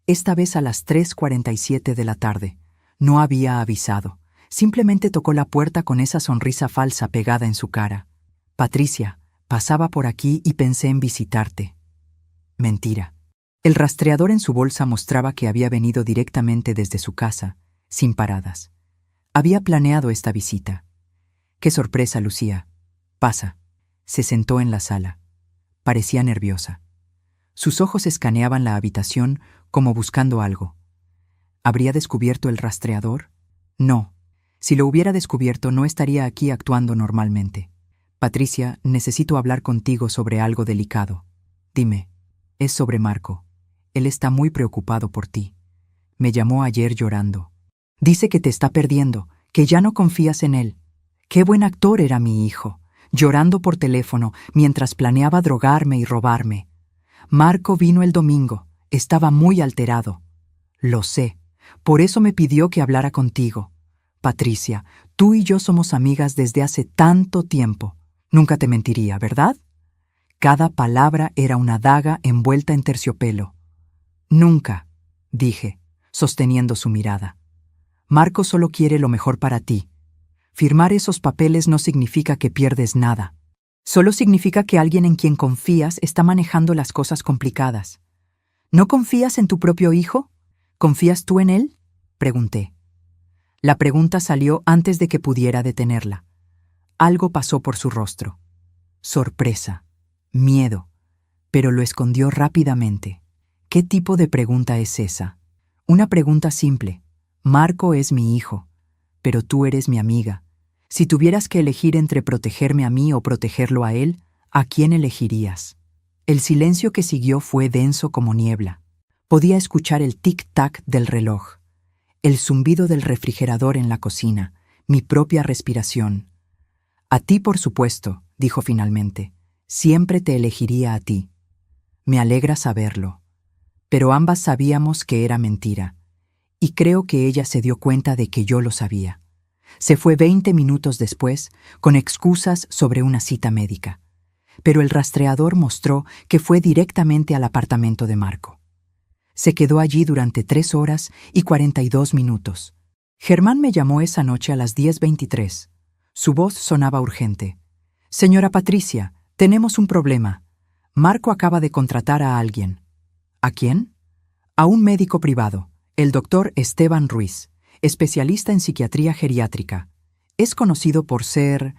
Esta vez a las 3:47 de la tarde. No había avisado. Simplemente tocó la puerta con esa sonrisa falsa pegada en su cara. Patricia, pasaba por aquí y pensé en visitarte. Mentira. El rastreador en su bolsa mostraba que había venido directamente desde su casa, sin paradas. Había planeado esta visita. ¡Qué sorpresa, Lucía! Pasa. Se sentó en la sala. Parecía nerviosa. Sus ojos escaneaban la habitación como buscando algo. ¿Habría descubierto el rastreador? No. Si lo hubiera descubierto, no estaría aquí actuando normalmente. Patricia, necesito hablar contigo sobre algo delicado. Dime, es sobre Marco. Él está muy preocupado por ti. Me llamó ayer llorando. Dice que te está perdiendo, que ya no confías en él. Qué buen actor era mi hijo, llorando por teléfono mientras planeaba drogarme y robarme. Marco vino el domingo, estaba muy alterado. Lo sé, por eso me pidió que hablara contigo. Patricia, tú y yo somos amigas desde hace tanto tiempo. Nunca te mentiría, ¿verdad? Cada palabra era una daga envuelta en terciopelo. Nunca, dije, sosteniendo su mirada. Marco solo quiere lo mejor para ti. Firmar esos papeles no significa que pierdes nada. Solo significa que alguien en quien confías está manejando las cosas complicadas. ¿No confías en tu propio hijo? ¿Confías tú en él? Pregunté. La pregunta salió antes de que pudiera detenerla. Algo pasó por su rostro. Sorpresa, miedo, pero lo escondió rápidamente. ¿Qué tipo de pregunta es esa? Una pregunta simple. Marco es mi hijo. pero tú eres mi amiga. Si tuvieras que elegir entre protegerme a mí o protegerlo a él, ¿a quién elegirías? El silencio que siguió fue denso como niebla. Podía escuchar el tic-tac del reloj, el zumbido del refrigerador en la cocina, mi propia respiración. A ti, por supuesto, dijo finalmente. Siempre te elegiría a ti. Me alegra saberlo. Pero ambas sabíamos que era mentira, y creo que ella se dio cuenta de que yo lo sabía. Se fue 20 minutos después, con excusas sobre una cita médica. Pero el rastreador mostró que fue directamente al apartamento de Marco. Se quedó allí durante 3 horas y 42 minutos. Germán me llamó esa noche a las 10:23. Su voz sonaba urgente. «Señora Patricia, tenemos un problema. Marco acaba de contratar a alguien». ¿A quién? A un médico privado, el doctor Esteban Ruiz, especialista en psiquiatría geriátrica. Es conocido por ser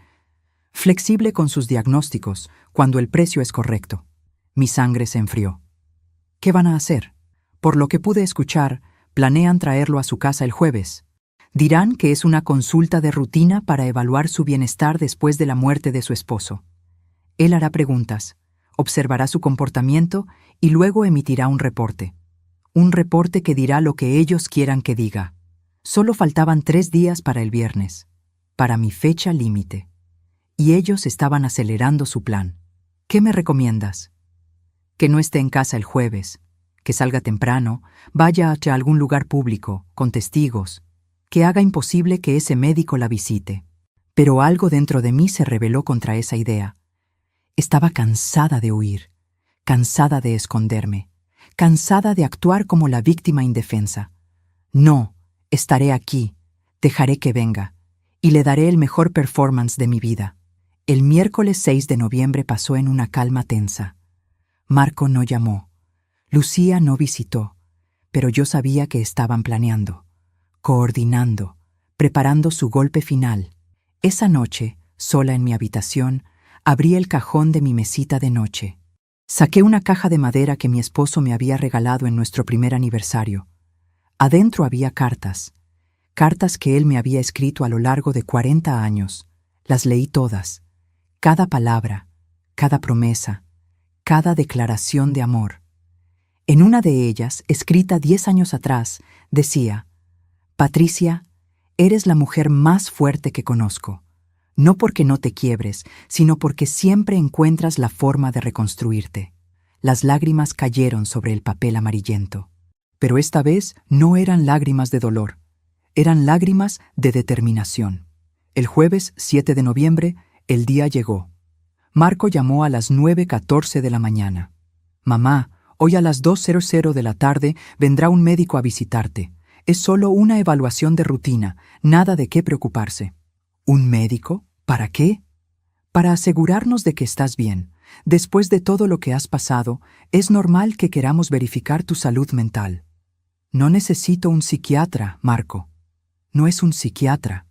flexible con sus diagnósticos cuando el precio es correcto. Mi sangre se enfrió. ¿Qué van a hacer? Por lo que pude escuchar, planean traerlo a su casa el jueves. Dirán que es una consulta de rutina para evaluar su bienestar después de la muerte de su esposo. Él hará preguntas, observará su comportamiento y luego emitirá un reporte. Un reporte que dirá lo que ellos quieran que diga. Solo faltaban 3 días para el viernes, para mi fecha límite. Y ellos estaban acelerando su plan. ¿Qué me recomiendas? Que no esté en casa el jueves, que salga temprano, vaya hacia algún lugar público, con testigos, que haga imposible que ese médico la visite. Pero algo dentro de mí se rebeló contra esa idea. Estaba cansada de huir, cansada de esconderme, cansada de actuar como la víctima indefensa. No, estaré aquí, dejaré que venga, y le daré el mejor performance de mi vida. El miércoles 6 de noviembre pasó en una calma tensa. Marco no llamó. Lucía no visitó, pero yo sabía que estaban planeando, coordinando, preparando su golpe final. Esa noche, sola en mi habitación, abrí el cajón de mi mesita de noche. Saqué una caja de madera que mi esposo me había regalado en nuestro primer aniversario. Adentro había cartas, cartas que él me había escrito a lo largo de 40 años. Las leí todas, cada palabra, cada promesa, cada declaración de amor. En una de ellas, escrita 10 años atrás, decía: «Patricia, eres la mujer más fuerte que conozco. No porque no te quiebres, sino porque siempre encuentras la forma de reconstruirte». Las lágrimas cayeron sobre el papel amarillento. Pero esta vez no eran lágrimas de dolor, eran lágrimas de determinación. El jueves 7 de noviembre, el día llegó. Marco llamó a las 9:14 de la mañana. «Mamá, hoy a las 2:00 de la tarde vendrá un médico a visitarte. Es solo una evaluación de rutina, nada de qué preocuparse». ¿Un médico? ¿Para qué? Para asegurarnos de que estás bien. Después de todo lo que has pasado, es normal que queramos verificar tu salud mental. No necesito un psiquiatra, Marco. No es un psiquiatra.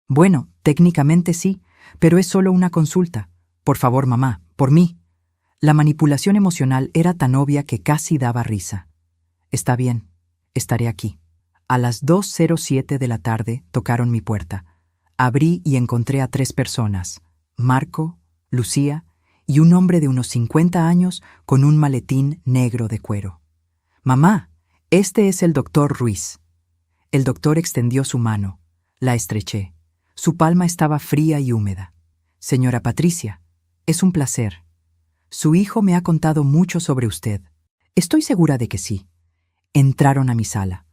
Bueno, técnicamente sí, pero es solo una consulta. Por favor, mamá, por mí. La manipulación emocional era tan obvia que casi daba risa. Está bien, estaré aquí. A las 2:07 de la tarde tocaron mi puerta. Abrí y encontré a 3 personas, Marco, Lucía y un hombre de unos 50 años con un maletín negro de cuero. «Mamá, este es el doctor Ruiz». El doctor extendió su mano. La estreché. Su palma estaba fría y húmeda. «Señora Patricia, es un placer. Su hijo me ha contado mucho sobre usted». «Estoy segura de que sí». Entraron a mi sala.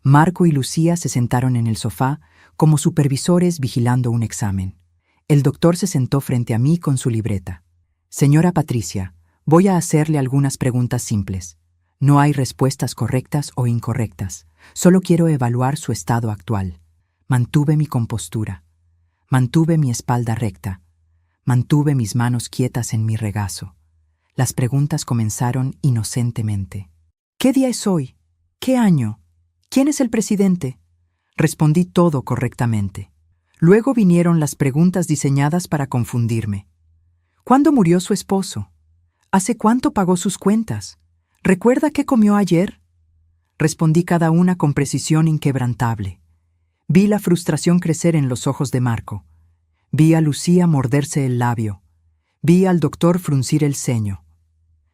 Marco y Lucía se sentaron en el sofá como supervisores vigilando un examen. El doctor se sentó frente a mí con su libreta. «Señora Patricia, voy a hacerle algunas preguntas simples. No hay respuestas correctas o incorrectas. Solo quiero evaluar su estado actual». Mantuve mi compostura. Mantuve mi espalda recta. Mantuve mis manos quietas en mi regazo. Las preguntas comenzaron inocentemente. «¿Qué día es hoy? ¿Qué año? ¿Quién es el presidente?». Respondí todo correctamente. Luego vinieron las preguntas diseñadas para confundirme. ¿Cuándo murió su esposo? ¿Hace cuánto pagó sus cuentas? ¿Recuerda qué comió ayer? Respondí cada una con precisión inquebrantable. Vi la frustración crecer en los ojos de Marco. Vi a Lucía morderse el labio. Vi al doctor fruncir el ceño.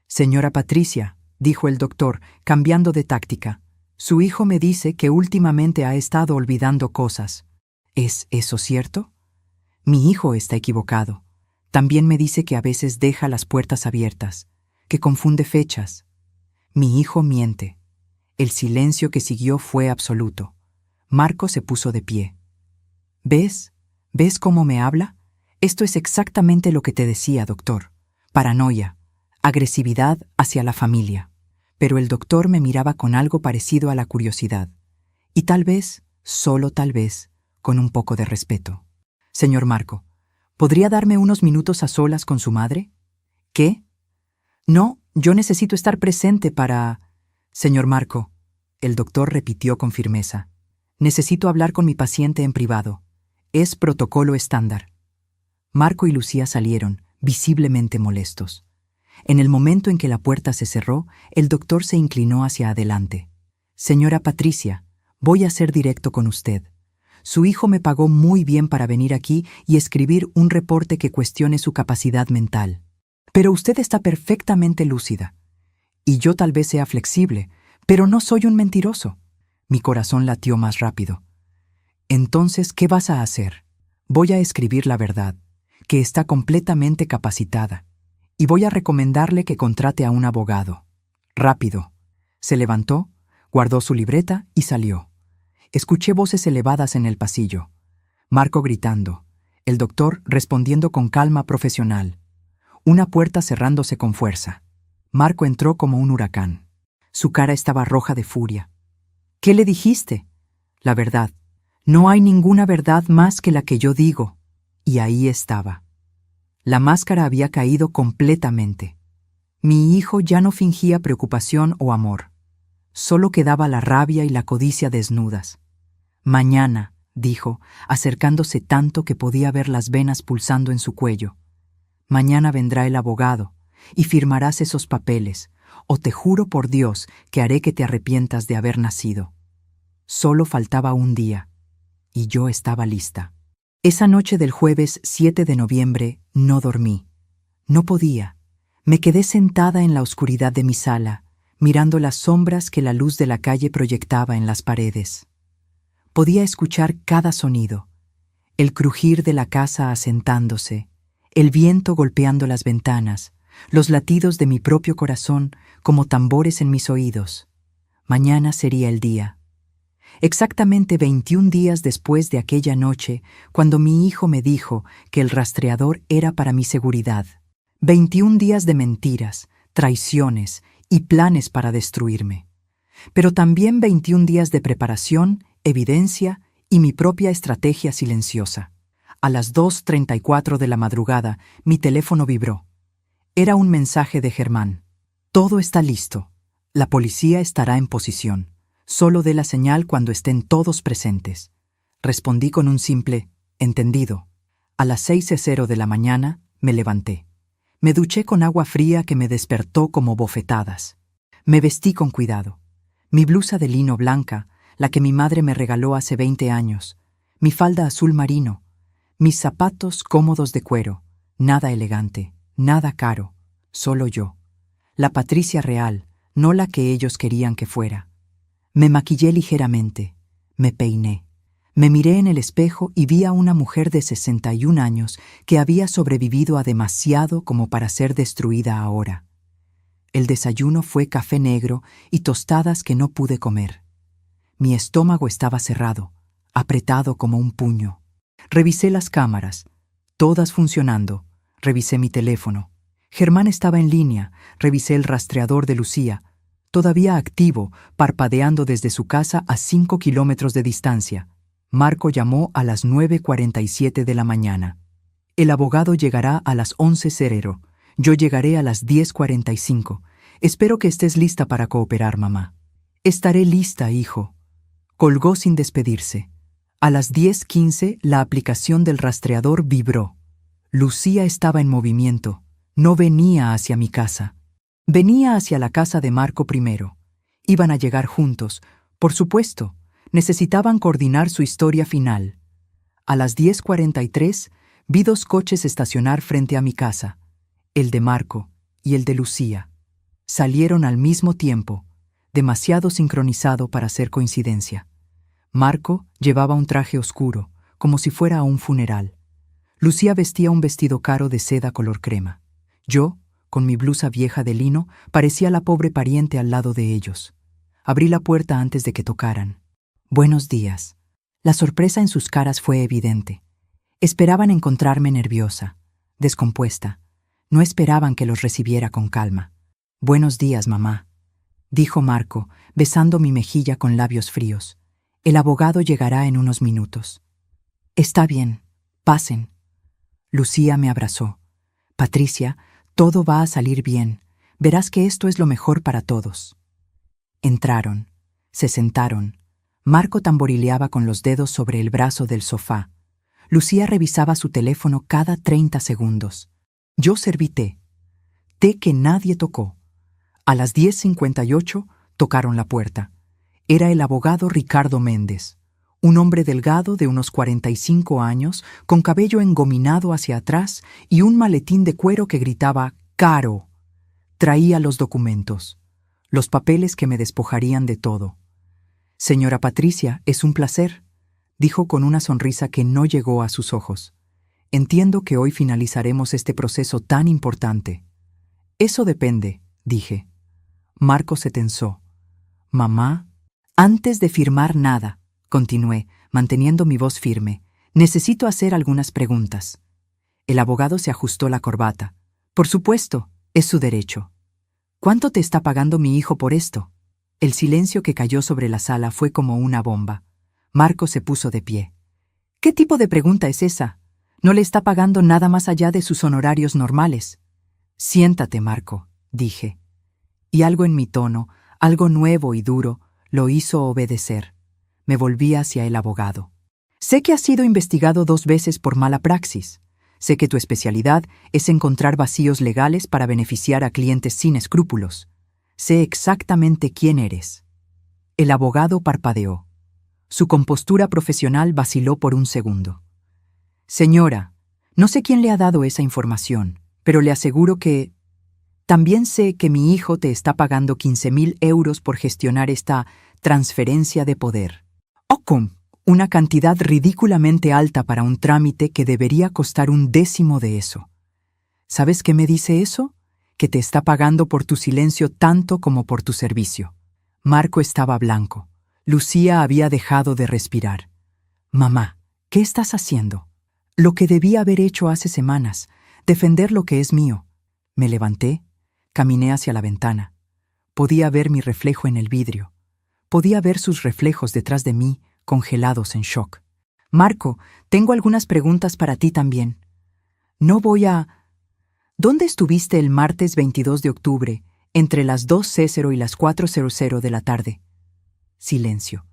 «Señora Patricia», dijo el doctor, cambiando de táctica, «su hijo me dice que últimamente ha estado olvidando cosas. ¿Es eso cierto?» «Mi hijo está equivocado. También me dice que a veces deja las puertas abiertas, que confunde fechas. Mi hijo miente». El silencio que siguió fue absoluto. Marco se puso de pie. «¿Ves? ¿Ves cómo me habla? Esto es exactamente lo que te decía, doctor. Paranoia, agresividad hacia la familia». Pero el doctor me miraba con algo parecido a la curiosidad. Y tal vez, solo tal vez, con un poco de respeto. «Señor Marco, ¿podría darme unos minutos a solas con su madre?» «¿Qué?» «No, yo necesito estar presente para...» «Señor Marco», el doctor repitió con firmeza, «necesito hablar con mi paciente en privado. Es protocolo estándar». Marco y Lucía salieron, visiblemente molestos. En el momento en que la puerta se cerró, el doctor se inclinó hacia adelante. «Señora Patricia, voy a ser directo con usted. Su hijo me pagó muy bien para venir aquí y escribir un reporte que cuestione su capacidad mental. Pero usted está perfectamente lúcida. Y yo tal vez sea flexible, pero no soy un mentiroso». Mi corazón latió más rápido. «Entonces, ¿qué vas a hacer?» «Voy a escribir la verdad, que está completamente capacitada, y voy a recomendarle que contrate a un abogado. Rápido». Se levantó, guardó su libreta y salió. Escuché voces elevadas en el pasillo. Marco gritando, el doctor respondiendo con calma profesional. Una puerta cerrándose con fuerza. Marco entró como un huracán. Su cara estaba roja de furia. «¿Qué le dijiste?» «La verdad. No hay ninguna verdad más que la que yo digo». Y ahí estaba. La máscara había caído completamente. Mi hijo ya no fingía preocupación o amor. Solo quedaba la rabia y la codicia desnudas. «Mañana», dijo, acercándose tanto que podía ver las venas pulsando en su cuello. «Mañana vendrá el abogado y firmarás esos papeles, o te juro por Dios que haré que te arrepientas de haber nacido». Solo faltaba un día, y yo estaba lista. Esa noche del jueves 7 de noviembre no dormí. No podía. Me quedé sentada en la oscuridad de mi sala, mirando las sombras que la luz de la calle proyectaba en las paredes. Podía escuchar cada sonido: el crujir de la casa asentándose, el viento golpeando las ventanas, los latidos de mi propio corazón como tambores en mis oídos. Mañana sería el día. Exactamente 21 días después de aquella noche, cuando mi hijo me dijo que el rastreador era para mi seguridad. 21 días de mentiras, traiciones y planes para destruirme. Pero también 21 días de preparación, evidencia y mi propia estrategia silenciosa. A las 2:34 de la madrugada, mi teléfono vibró. Era un mensaje de Germán. «Todo está listo. La policía estará en posición. Solo dé la señal cuando estén todos presentes». Respondí con un simple «entendido». A las 6:00 de la mañana me levanté. Me duché con agua fría que me despertó como bofetadas. Me vestí con cuidado. Mi blusa de lino blanca, la que mi madre me regaló hace 20 años, mi falda azul marino, mis zapatos cómodos de cuero, nada elegante, nada caro, solo yo. La Patricia real, no la que ellos querían que fuera. Me maquillé ligeramente, me peiné. Me miré en el espejo y vi a una mujer de 61 años que había sobrevivido a demasiado como para ser destruida ahora. El desayuno fue café negro y tostadas que no pude comer. Mi estómago estaba cerrado, apretado como un puño. Revisé las cámaras, todas funcionando. Revisé mi teléfono. Germán estaba en línea. Revisé el rastreador de Lucía, todavía activo, parpadeando desde su casa a 5 kilómetros de distancia. Marco llamó a las 9:47 de la mañana. El abogado llegará a las 11:00. Yo llegaré a las 10:45. Espero que estés lista para cooperar, mamá. Estaré lista, hijo. Colgó sin despedirse. A las 10:15 la aplicación del rastreador vibró. Lucía estaba en movimiento. No venía hacia mi casa. Venía hacia la casa de Marco primero. Iban a llegar juntos, por supuesto, Necesitaban coordinar su historia final. A las 10:43 vi 2 coches estacionar frente a mi casa, el de Marco y el de Lucía. Salieron al mismo tiempo, demasiado sincronizado para ser coincidencia. Marco llevaba un traje oscuro, como si fuera a un funeral. Lucía vestía un vestido caro de seda color crema. Yo, con mi blusa vieja de lino, parecía la pobre pariente al lado de ellos. Abrí la puerta antes de que tocaran. «Buenos días». La sorpresa en sus caras fue evidente. Esperaban encontrarme nerviosa, descompuesta. No esperaban que los recibiera con calma. «Buenos días, mamá», dijo Marco, besando mi mejilla con labios fríos. «El abogado llegará en unos minutos». «Está bien, pasen». Lucía me abrazó. «Patricia, todo va a salir bien. Verás que esto es lo mejor para todos». Entraron, se sentaron. Marco tamborileaba con los dedos sobre el brazo del sofá. Lucía revisaba su teléfono cada 30 segundos. Yo serví té. Té que nadie tocó. A las 10:58 tocaron la puerta. Era el abogado Ricardo Méndez, un hombre delgado de unos 45 años, con cabello engominado hacia atrás y un maletín de cuero que gritaba «Caro». Traía los documentos, los papeles que me despojarían de todo. «Señora Patricia, es un placer», dijo con una sonrisa que no llegó a sus ojos. «Entiendo que hoy finalizaremos este proceso tan importante». «Eso depende», dije. Marco se tensó. «Mamá». «Antes de firmar nada», continué, manteniendo mi voz firme, «necesito hacer algunas preguntas». El abogado se ajustó la corbata. «Por supuesto, es su derecho». «¿Cuánto te está pagando mi hijo por esto?» El silencio que cayó sobre la sala fue como una bomba. Marco se puso de pie. «¿Qué tipo de pregunta es esa? No le está pagando nada más allá de sus honorarios normales». «Siéntate, Marco», dije. Y algo en mi tono, algo nuevo y duro, lo hizo obedecer. Me volví hacia el abogado. «Sé que has sido investigado 2 veces por mala praxis. Sé que tu especialidad es encontrar vacíos legales para beneficiar a clientes sin escrúpulos. Sé exactamente quién eres». El abogado parpadeó. Su compostura profesional vaciló por un segundo. «Señora, no sé quién le ha dado esa información, pero le aseguro que... También sé que mi hijo te está pagando 15.000 euros por gestionar esta transferencia de poder. ¡Ocum! Una cantidad ridículamente alta para un trámite que debería costar 1/10 de eso. ¿Sabes qué me dice eso? Que te está pagando por tu silencio tanto como por tu servicio». Marco estaba blanco. Lucía había dejado de respirar. «Mamá, ¿qué estás haciendo?» «Lo que debía haber hecho hace semanas, defender lo que es mío». Me levanté. Caminé hacia la ventana. Podía ver mi reflejo en el vidrio. Podía ver sus reflejos detrás de mí, congelados en shock. «Marco, tengo algunas preguntas para ti también. No voy a... ¿Dónde estuviste el martes 22 de octubre, entre las 2:00 y las 4:00 de la tarde?» Silencio.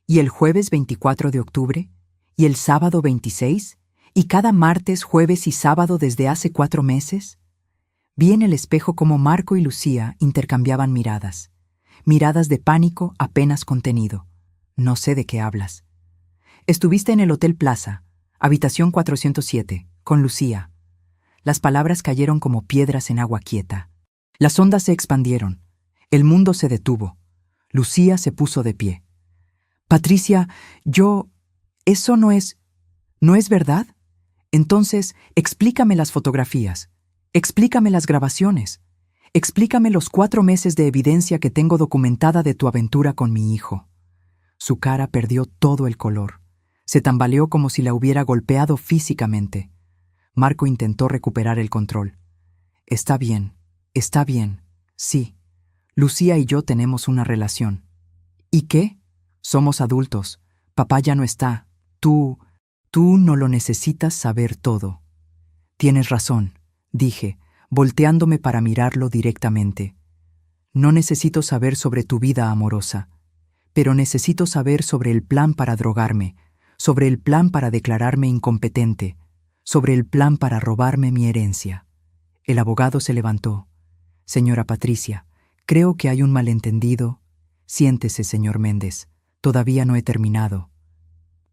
«¿Y el jueves 24 de octubre? ¿Y el sábado 26? ¿Y cada martes, jueves y sábado desde hace 4 meses?» Vi en el espejo cómo Marco y Lucía intercambiaban miradas. Miradas de pánico apenas contenido. «No sé de qué hablas». «Estuviste en el Hotel Plaza, habitación 407, con Lucía». Las palabras cayeron como piedras en agua quieta. Las ondas se expandieron. El mundo se detuvo. Lucía se puso de pie. «Patricia, eso no es verdad. Entonces, explícame las fotografías. Explícame las grabaciones. Explícame los 4 meses de evidencia que tengo documentada de tu aventura con mi hijo». Su cara perdió todo el color. Se tambaleó como si la hubiera golpeado físicamente. Marco intentó recuperar el control. Está bien, sí. Lucía y yo tenemos una relación». «¿Y qué? Somos adultos. Papá ya no está. Tú no lo necesitas saber todo». «Tienes razón», dije, volteándome para mirarlo directamente. «No necesito saber sobre tu vida amorosa, pero necesito saber sobre el plan para drogarme, sobre el plan para declararme incompetente, sobre el plan para robarme mi herencia». El abogado se levantó. «Señora Patricia, creo que hay un malentendido». «Siéntese, señor Méndez. Todavía no he terminado.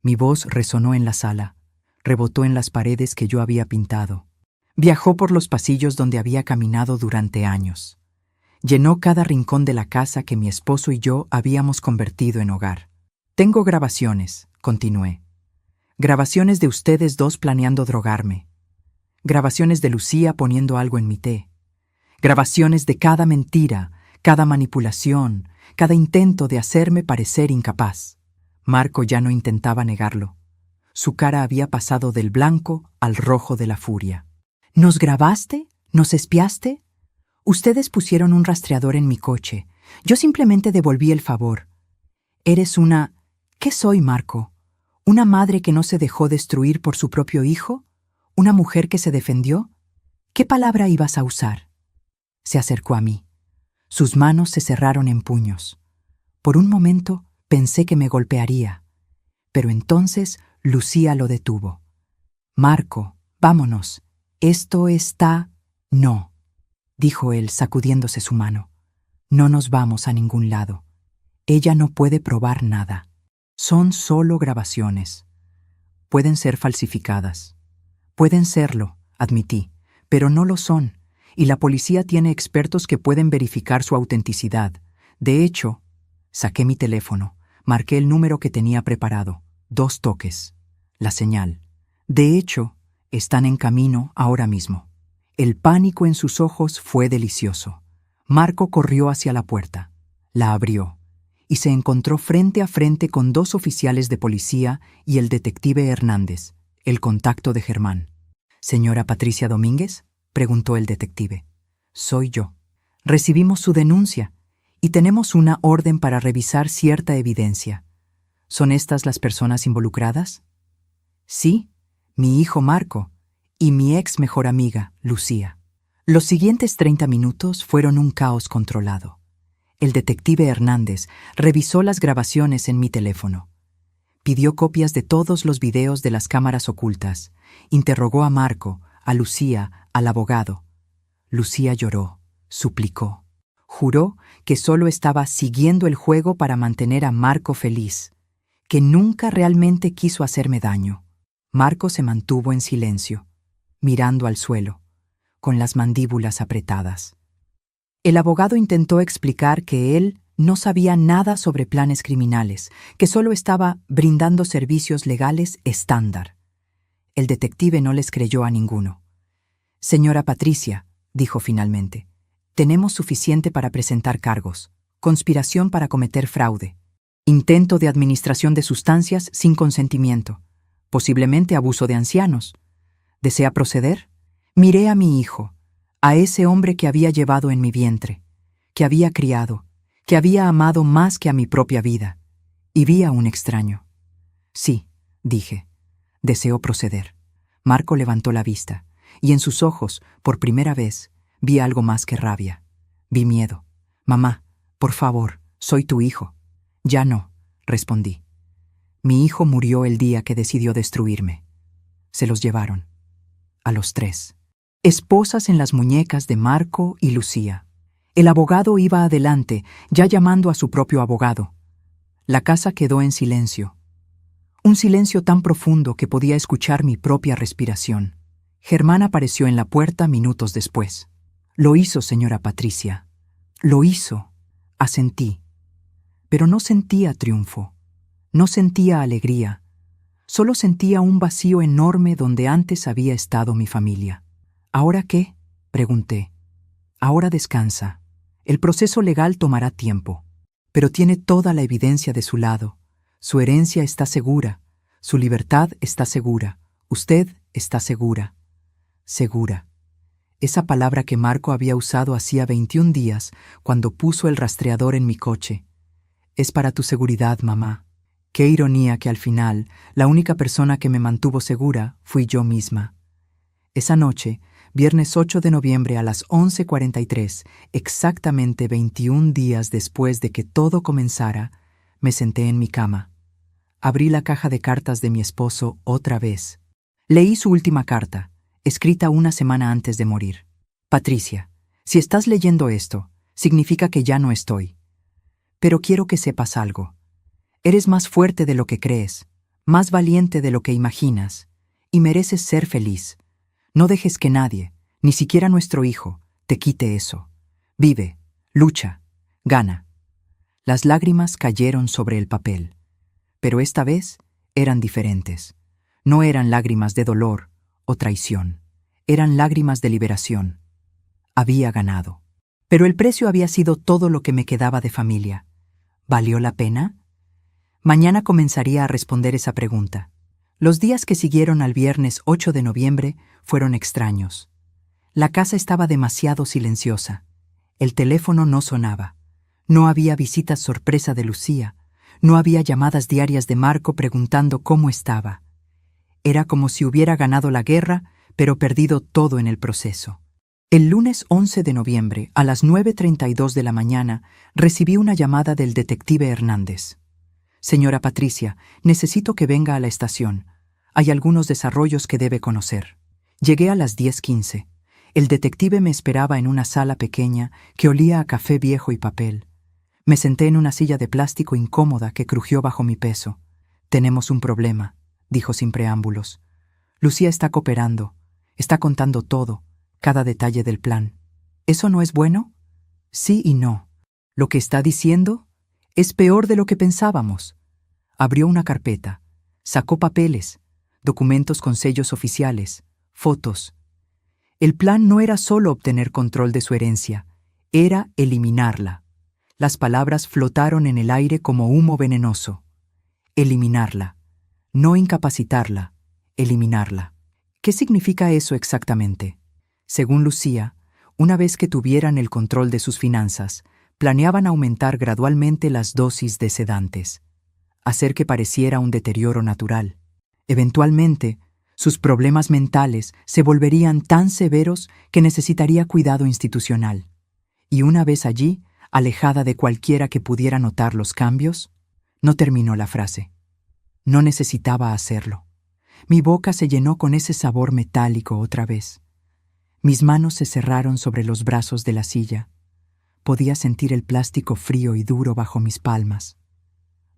Mi voz resonó en la sala, rebotó en las paredes que yo había pintado. Viajó por los pasillos donde había caminado durante años. Llenó cada rincón de la casa que mi esposo y yo habíamos convertido en hogar. Tengo grabaciones, continué. Grabaciones de ustedes dos planeando drogarme. Grabaciones de Lucía poniendo algo en mi té. Grabaciones de cada mentira, cada manipulación, cada intento de hacerme parecer incapaz. Marco ya no intentaba negarlo. Su cara había pasado del blanco al rojo de la furia. ¿Nos grabaste? ¿Nos espiaste? Ustedes pusieron un rastreador en mi coche. Yo simplemente devolví el favor. Eres una... ¿Qué soy, Marco? ¿Una madre que no se dejó destruir por su propio hijo? ¿Una mujer que se defendió? ¿Qué palabra ibas a usar? Se acercó a mí. Sus manos se cerraron en puños. Por un momento pensé que me golpearía, pero entonces Lucía lo detuvo. Marco, vámonos. Esto está... No, dijo él sacudiéndose su mano. No nos vamos a ningún lado. Ella no puede probar nada. Son solo grabaciones. Pueden ser falsificadas. Pueden serlo, admití, pero no lo son, y la policía tiene expertos que pueden verificar su autenticidad. De hecho, saqué mi teléfono, marqué el número que tenía preparado. 2 toques. La señal. De hecho, están en camino ahora mismo. El pánico en sus ojos fue delicioso. Marco corrió hacia la puerta. La abrió y se encontró frente a frente con 2 oficiales de policía y el detective Hernández, el contacto de Germán. «¿Señora Patricia Domínguez?», preguntó el detective. «Soy yo. Recibimos su denuncia y tenemos una orden para revisar cierta evidencia. ¿Son estas las personas involucradas?» «Sí, mi hijo Marco y mi ex mejor amiga, Lucía». Los siguientes 30 minutos fueron un caos controlado. El detective Hernández revisó las grabaciones en mi teléfono. Pidió copias de todos los videos de las cámaras ocultas. Interrogó a Marco, a Lucía, al abogado. Lucía lloró, suplicó. Juró que solo estaba siguiendo el juego para mantener a Marco feliz, que nunca realmente quiso hacerme daño. Marco se mantuvo en silencio, mirando al suelo, con las mandíbulas apretadas. El abogado intentó explicar que él no sabía nada sobre planes criminales, que solo estaba brindando servicios legales estándar. El detective no les creyó a ninguno. «Señora Patricia», dijo finalmente, «tenemos suficiente para presentar cargos: conspiración para cometer fraude, intento de administración de sustancias sin consentimiento, posiblemente abuso de ancianos. ¿Desea proceder?» Miré a mi hijo, a ese hombre que había llevado en mi vientre, que había criado, que había amado más que a mi propia vida, y vi a un extraño. «Sí», dije, «deseo proceder». Marco levantó la vista, y en sus ojos, por primera vez, vi algo más que rabia. Vi miedo. «Mamá, por favor, soy tu hijo». «Ya no», respondí. «Mi hijo murió el día que decidió destruirme». Se los llevaron. A los 3. Esposas en las muñecas de Marco y Lucía. El abogado iba adelante, ya llamando a su propio abogado. La casa quedó en silencio. Un silencio tan profundo que podía escuchar mi propia respiración. Germán apareció en la puerta minutos después. «Lo hizo, señora Patricia. Lo hizo», asentí. Pero no sentía triunfo. No sentía alegría. Solo sentía un vacío enorme donde antes había estado mi familia. «¿Ahora qué?», pregunté. «Ahora descansa. El proceso legal tomará tiempo, pero tiene toda la evidencia de su lado. Su herencia está segura, su libertad está segura, usted está segura». Segura. Esa palabra que Marco había usado hacía 21 días cuando puso el rastreador en mi coche. «Es para tu seguridad, mamá». Qué ironía que al final la única persona que me mantuvo segura fui yo misma. Esa noche, viernes 8 de noviembre a las 11:43, exactamente 21 días después de que todo comenzara, me senté en mi cama. Abrí la caja de cartas de mi esposo otra vez. Leí su última carta, escrita una semana antes de morir. «Patricia, si estás leyendo esto, significa que ya no estoy. Pero quiero que sepas algo. Eres más fuerte de lo que crees, más valiente de lo que imaginas, y mereces ser feliz. No dejes que nadie, ni siquiera nuestro hijo, te quite eso. Vive, lucha, gana. Las lágrimas cayeron sobre el papel, pero esta vez eran diferentes. No eran lágrimas de dolor o traición, eran lágrimas de liberación. Había ganado. Pero el precio había sido todo lo que me quedaba de familia. ¿Valió la pena? Mañana comenzaría a responder esa pregunta. Los días que siguieron al viernes 8 de noviembre fueron extraños. La casa estaba demasiado silenciosa. El teléfono no sonaba. No había visitas sorpresa de Lucía. No había llamadas diarias de Marco preguntando cómo estaba. Era como si hubiera ganado la guerra, pero perdido todo en el proceso. El lunes 11 de noviembre, a las 9:32 de la mañana, recibí una llamada del detective Hernández. Señora Patricia, necesito que venga a la estación. Hay algunos desarrollos que debe conocer. Llegué a las 10:15. El detective me esperaba en una sala pequeña que olía a café viejo y papel. Me senté en una silla de plástico incómoda que crujió bajo mi peso. Tenemos un problema, dijo sin preámbulos. Lucía está cooperando, está contando todo, cada detalle del plan. ¿Eso no es bueno? Sí y no. Lo que está diciendo es peor de lo que pensábamos. Abrió una carpeta, sacó papeles, documentos con sellos oficiales, fotos. El plan no era solo obtener control de su herencia, era eliminarla. Las palabras flotaron en el aire como humo venenoso. Eliminarla. No incapacitarla, eliminarla. ¿Qué significa eso exactamente? Según Lucía, una vez que tuvieran el control de sus finanzas, planeaban aumentar gradualmente las dosis de sedantes, hacer que pareciera un deterioro natural. Eventualmente, sus problemas mentales se volverían tan severos que necesitaría cuidado institucional. Y una vez allí, alejada de cualquiera que pudiera notar los cambios, no terminó la frase. No necesitaba hacerlo. Mi boca se llenó con ese sabor metálico otra vez. Mis manos se cerraron sobre los brazos de la silla. Podía sentir el plástico frío y duro bajo mis palmas.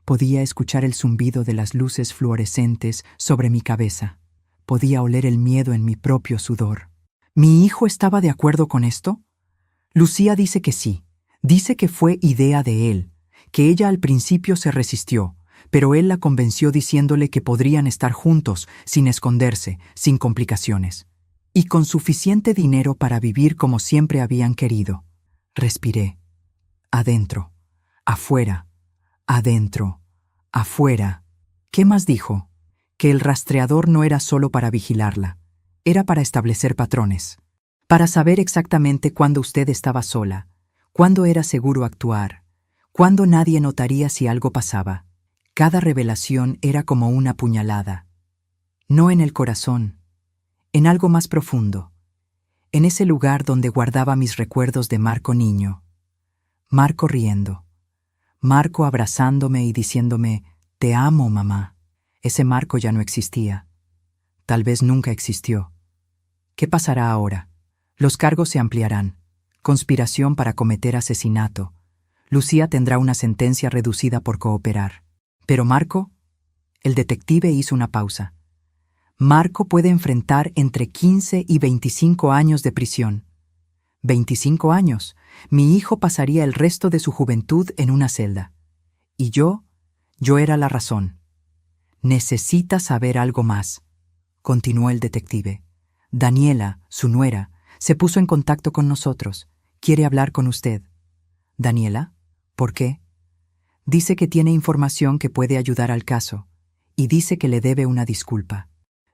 Podía escuchar el zumbido de las luces fluorescentes sobre mi cabeza. Podía oler el miedo en mi propio sudor. ¿Mi hijo estaba de acuerdo con esto? Lucía dice que sí. Dice que fue idea de él, que ella al principio se resistió, pero él la convenció diciéndole que podrían estar juntos, sin esconderse, sin complicaciones, y con suficiente dinero para vivir como siempre habían querido. Respiré. Adentro, afuera, adentro, afuera. ¿Qué más dijo? Que el rastreador no era solo para vigilarla, era para establecer patrones, para saber exactamente cuándo usted estaba sola, cuándo era seguro actuar, cuándo nadie notaría si algo pasaba. Cada revelación era como una puñalada. No en el corazón, en algo más profundo, en ese lugar donde guardaba mis recuerdos de Marco niño. Marco riendo, Marco abrazándome y diciéndome, «Te amo, mamá». Ese Marco ya no existía. Tal vez nunca existió. ¿Qué pasará ahora? Los cargos se ampliarán. Conspiración para cometer asesinato. Lucía tendrá una sentencia reducida por cooperar. Pero Marco, el detective hizo una pausa. Marco puede enfrentar entre 15 y 25 años de prisión. 25 años. Mi hijo pasaría el resto de su juventud en una celda. Y yo era la razón. Necesita saber algo más, continuó el detective. Daniela, su nuera, se puso en contacto con nosotros. Quiere hablar con usted. ¿Daniela? ¿Por qué? Dice que tiene información que puede ayudar al caso, y dice que le debe una disculpa.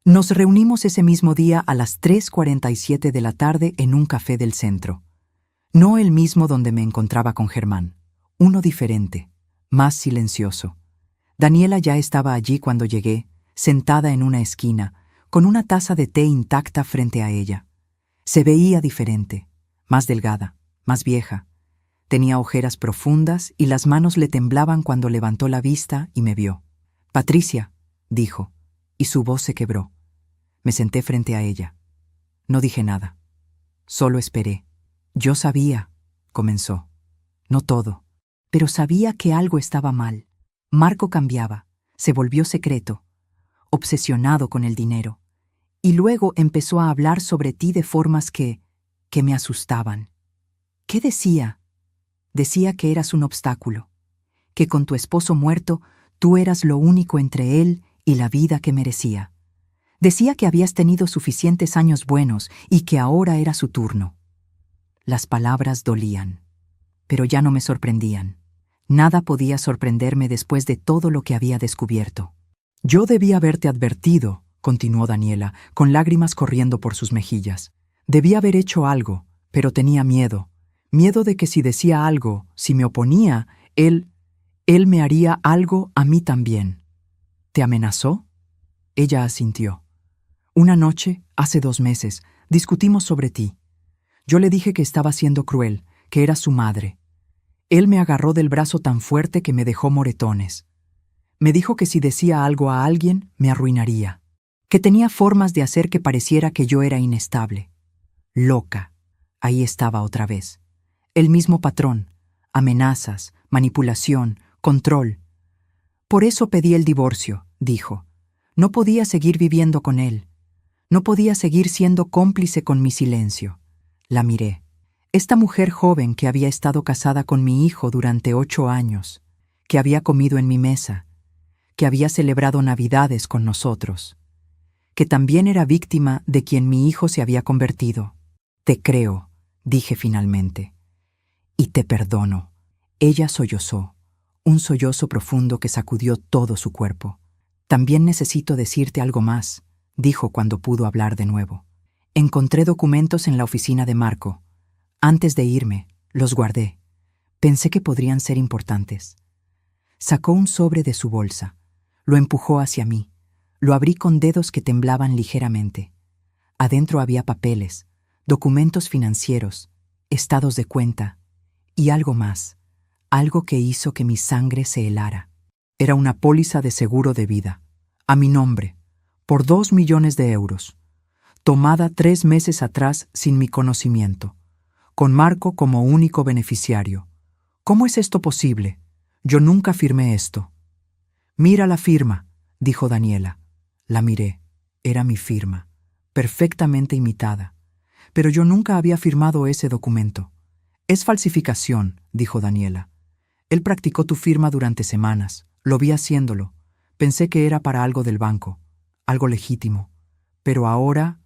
Nos reunimos ese mismo día a las 3:47 de la tarde en un café del centro. No el mismo donde me encontraba con Germán, uno diferente, más silencioso. Daniela ya estaba allí cuando llegué, sentada en una esquina, con una taza de té intacta frente a ella. Se veía diferente, más delgada, más vieja. Tenía ojeras profundas y las manos le temblaban cuando levantó la vista y me vio. «Patricia», dijo, y su voz se quebró. Me senté frente a ella. No dije nada. Solo esperé. Yo sabía, comenzó. No todo, pero sabía que algo estaba mal. Marco cambiaba, se volvió secreto, obsesionado con el dinero, y luego empezó a hablar sobre ti de formas que me asustaban. ¿Qué decía? Decía que eras un obstáculo, que con tu esposo muerto tú eras lo único entre él y la vida que merecía. Decía que habías tenido suficientes años buenos y que ahora era su turno. Las palabras dolían, pero ya no me sorprendían. Nada podía sorprenderme después de todo lo que había descubierto. Yo debía haberte advertido, continuó Daniela, con lágrimas corriendo por sus mejillas. Debía haber hecho algo, pero tenía miedo. Miedo de que si decía algo, si me oponía, él me haría algo a mí también. ¿Te amenazó? Ella asintió. Una noche, hace 2 meses, discutimos sobre ti. Yo le dije que estaba siendo cruel, que era su madre. Él me agarró del brazo tan fuerte que me dejó moretones. Me dijo que si decía algo a alguien, me arruinaría. Que tenía formas de hacer que pareciera que yo era inestable. Loca. Ahí estaba otra vez. El mismo patrón. Amenazas, manipulación, control. Por eso pedí el divorcio, dijo. No podía seguir viviendo con él. No podía seguir siendo cómplice con mi silencio. La miré. Esta mujer joven que había estado casada con mi hijo durante 8 años, que había comido en mi mesa, que había celebrado Navidades con nosotros, que también era víctima de quien mi hijo se había convertido. Te creo, dije finalmente. Y te perdono. Ella sollozó, un sollozo profundo que sacudió todo su cuerpo. También necesito decirte algo más, dijo cuando pudo hablar de nuevo. Encontré documentos en la oficina de Marco. Antes de irme, los guardé. Pensé que podrían ser importantes. Sacó un sobre de su bolsa. Lo empujó hacia mí. Lo abrí con dedos que temblaban ligeramente. Adentro había papeles, documentos financieros, estados de cuenta y algo más, algo que hizo que mi sangre se helara. Era una póliza de seguro de vida, a mi nombre, por 2 millones de euros, tomada 3 meses atrás sin mi conocimiento, con Marco como único beneficiario. ¿Cómo es esto posible? Yo nunca firmé esto. Mira la firma, dijo Daniela. La miré. Era mi firma, perfectamente imitada. Pero yo nunca había firmado ese documento. Es falsificación, dijo Daniela. Él practicó tu firma durante semanas. Lo vi haciéndolo. Pensé que era para algo del banco, algo legítimo. Pero ahora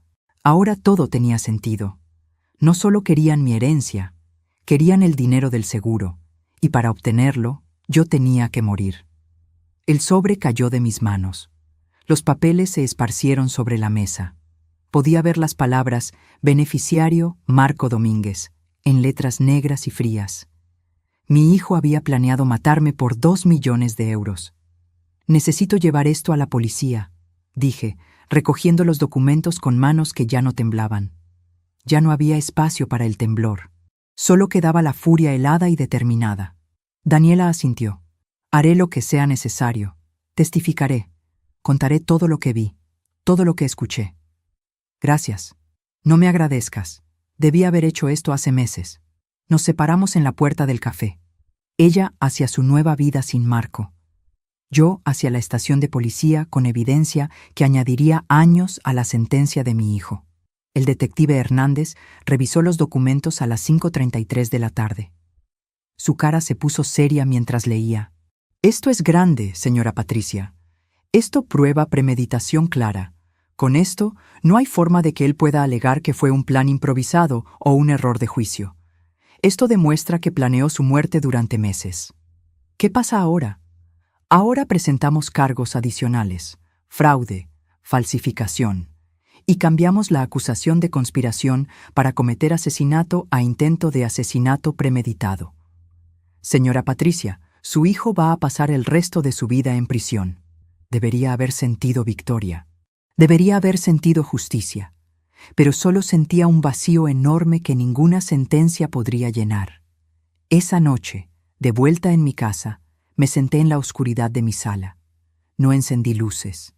todo tenía sentido. No solo querían mi herencia, querían el dinero del seguro, y para obtenerlo, yo tenía que morir. El sobre cayó de mis manos. Los papeles se esparcieron sobre la mesa. Podía ver las palabras beneficiario Marco Domínguez, en letras negras y frías. Mi hijo había planeado matarme por 2 millones de euros. Necesito llevar esto a la policía, dije, recogiendo los documentos con manos que ya no temblaban. Ya no había espacio para el temblor. Solo quedaba la furia helada y determinada. Daniela asintió. Haré lo que sea necesario. Testificaré. Contaré todo lo que vi, todo lo que escuché. Gracias. No me agradezcas. Debí haber hecho esto hace meses. Nos separamos en la puerta del café. Ella hacia su nueva vida sin Marco. Yo hacia la estación de policía con evidencia que añadiría años a la sentencia de mi hijo. El detective Hernández revisó los documentos a las 5:33 de la tarde. Su cara se puso seria mientras leía. Esto es grande, señora Patricia. Esto prueba premeditación clara. Con esto, no hay forma de que él pueda alegar que fue un plan improvisado o un error de juicio. Esto demuestra que planeó su muerte durante meses. ¿Qué pasa ahora? Ahora presentamos cargos adicionales, fraude, falsificación, y cambiamos la acusación de conspiración para cometer asesinato a intento de asesinato premeditado. Señora Patricia, su hijo va a pasar el resto de su vida en prisión. Debería haber sentido victoria. Debería haber sentido justicia. Pero solo sentía un vacío enorme que ninguna sentencia podría llenar. Esa noche, de vuelta en mi casa, me senté en la oscuridad de mi sala. No encendí luces.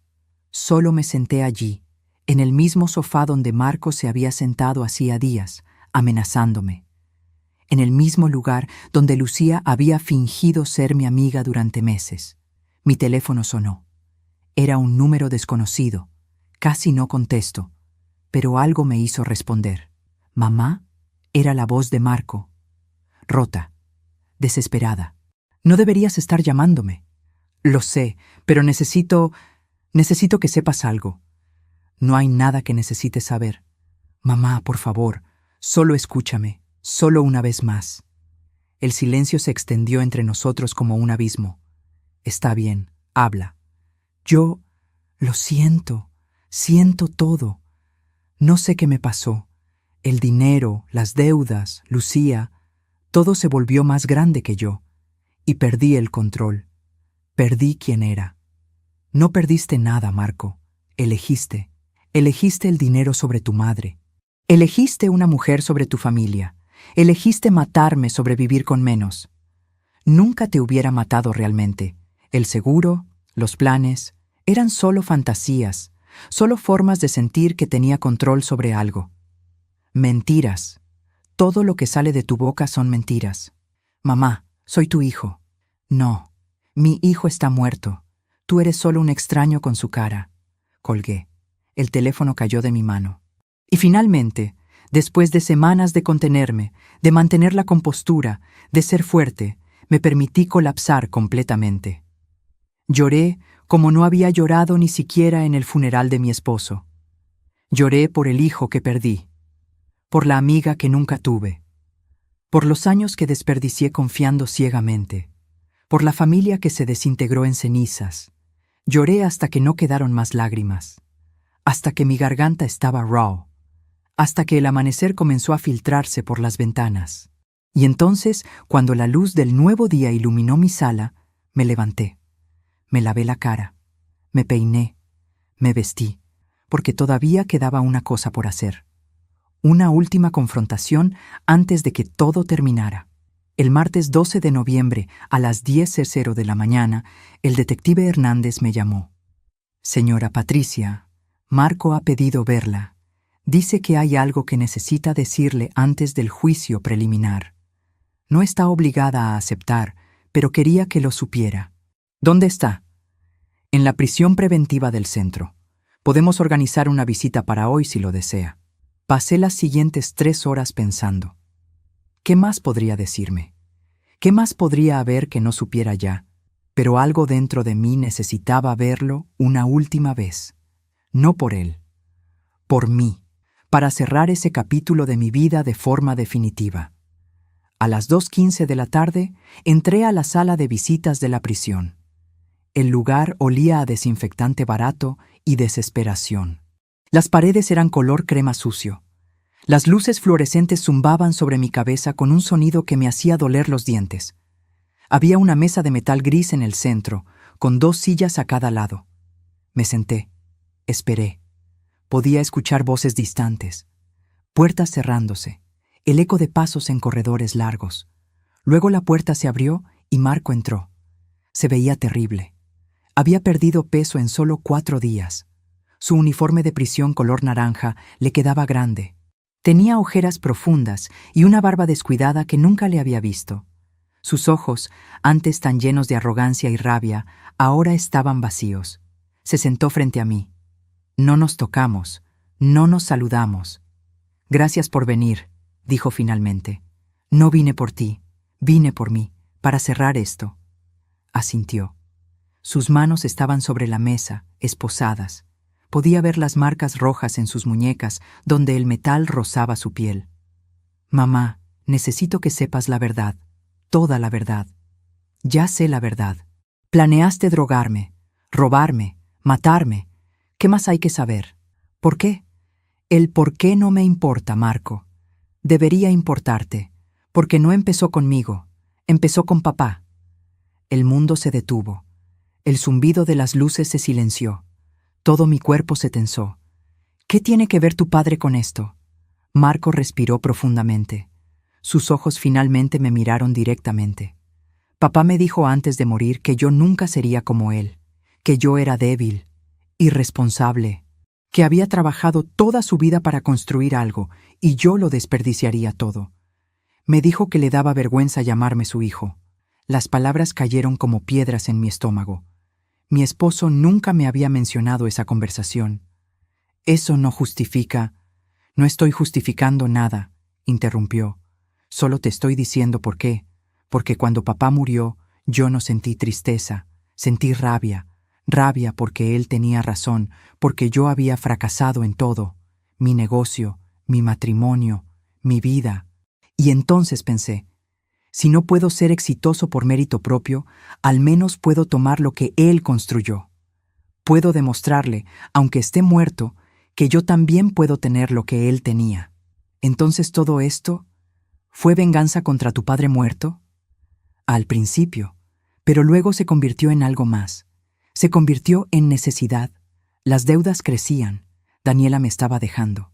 Solo me senté allí, en el mismo sofá donde Marco se había sentado hacía días, amenazándome. En el mismo lugar donde Lucía había fingido ser mi amiga durante meses. Mi teléfono sonó. Era un número desconocido. Casi no contesto, pero algo me hizo responder. «Mamá», era la voz de Marco. Rota, desesperada. «No deberías estar llamándome». «Lo sé, pero necesito que sepas algo». «No hay nada que necesites saber». «Mamá, por favor, solo escúchame, solo una vez más». El silencio se extendió entre nosotros como un abismo. «Está bien, habla». «Yo lo siento, siento todo. No sé qué me pasó. El dinero, las deudas, Lucía, todo se volvió más grande que yo. Y perdí el control. Perdí quién era». «No perdiste nada, Marco. Elegiste. Elegiste el dinero sobre tu madre. Elegiste una mujer sobre tu familia. Elegiste matarme sobre vivir con menos. Nunca te hubiera matado realmente. El seguro, los planes, eran solo fantasías, solo formas de sentir que tenía control sobre algo. Mentiras. Todo lo que sale de tu boca son mentiras. Mamá, soy tu hijo». «No, mi hijo está muerto. Tú eres solo un extraño con su cara». Colgué. El teléfono cayó de mi mano. Y finalmente, después de semanas de contenerme, de mantener la compostura, de ser fuerte, me permití colapsar completamente. Lloré como no había llorado ni siquiera en el funeral de mi esposo. Lloré por el hijo que perdí, por la amiga que nunca tuve, por los años que desperdicié confiando ciegamente, por la familia que se desintegró en cenizas. Lloré hasta que no quedaron más lágrimas, hasta que mi garganta estaba raw, hasta que el amanecer comenzó a filtrarse por las ventanas. Y entonces, cuando la luz del nuevo día iluminó mi sala, me levanté, me lavé la cara, me peiné, me vestí, porque todavía quedaba una cosa por hacer. Una última confrontación antes de que todo terminara. El martes 12 de noviembre, a las 10:00 de la mañana, el detective Hernández me llamó. «Señora Patricia, Marco ha pedido verla. Dice que hay algo que necesita decirle antes del juicio preliminar. No está obligada a aceptar, pero quería que lo supiera». «¿Dónde está?» «En la prisión preventiva del centro. Podemos organizar una visita para hoy si lo desea». Pasé las siguientes 3 horas pensando. ¿Qué más podría decirme? ¿Qué más podría haber que no supiera ya? Pero algo dentro de mí necesitaba verlo una última vez. No por él, por mí, para cerrar ese capítulo de mi vida de forma definitiva. A las 2:15 de la tarde, entré a la sala de visitas de la prisión. El lugar olía a desinfectante barato y desesperación. Las paredes eran color crema sucio. Las luces fluorescentes zumbaban sobre mi cabeza con un sonido que me hacía doler los dientes. Había una mesa de metal gris en el centro, con 2 sillas a cada lado. Me senté. Esperé. Podía escuchar voces distantes, puertas cerrándose, el eco de pasos en corredores largos. Luego la puerta se abrió y Marco entró. Se veía terrible. Había perdido peso en solo 4 días. Su uniforme de prisión color naranja le quedaba grande. Tenía ojeras profundas y una barba descuidada que nunca le había visto. Sus ojos, antes tan llenos de arrogancia y rabia, ahora estaban vacíos. Se sentó frente a mí. No nos tocamos, no nos saludamos. «Gracias por venir», dijo finalmente. «No vine por ti, vine por mí, para cerrar esto». Asintió. Sus manos estaban sobre la mesa, esposadas. Podía ver las marcas rojas en sus muñecas, donde el metal rozaba su piel. «Mamá, necesito que sepas la verdad, toda la verdad. Ya sé la verdad. Planeaste drogarme, robarme, matarme. ¿Qué más hay que saber? ¿Por qué? El por qué no me importa, Marco. Debería importarte, porque no empezó conmigo, empezó con papá». El mundo se detuvo. El zumbido de las luces se silenció. Todo mi cuerpo se tensó. ¿Qué tiene que ver tu padre con esto? Marco respiró profundamente. Sus ojos finalmente me miraron directamente. Papá me dijo antes de morir que yo nunca sería como él, que yo era débil, irresponsable, que había trabajado toda su vida para construir algo y yo lo desperdiciaría todo. Me dijo que le daba vergüenza llamarme su hijo. Las palabras cayeron como piedras en mi estómago. Mi esposo nunca me había mencionado esa conversación. Eso no justifica. No estoy justificando nada, interrumpió. Solo te estoy diciendo por qué. Porque cuando papá murió, yo no sentí tristeza, sentí rabia. Rabia porque él tenía razón, porque yo había fracasado en todo. Mi negocio, mi matrimonio, mi vida. Y entonces pensé, si no puedo ser exitoso por mérito propio, al menos puedo tomar lo que él construyó. Puedo demostrarle, aunque esté muerto, que yo también puedo tener lo que él tenía. Entonces todo esto, ¿fue venganza contra tu padre muerto? Al principio, pero luego se convirtió en algo más. Se convirtió en necesidad. Las deudas crecían. Daniela me estaba dejando.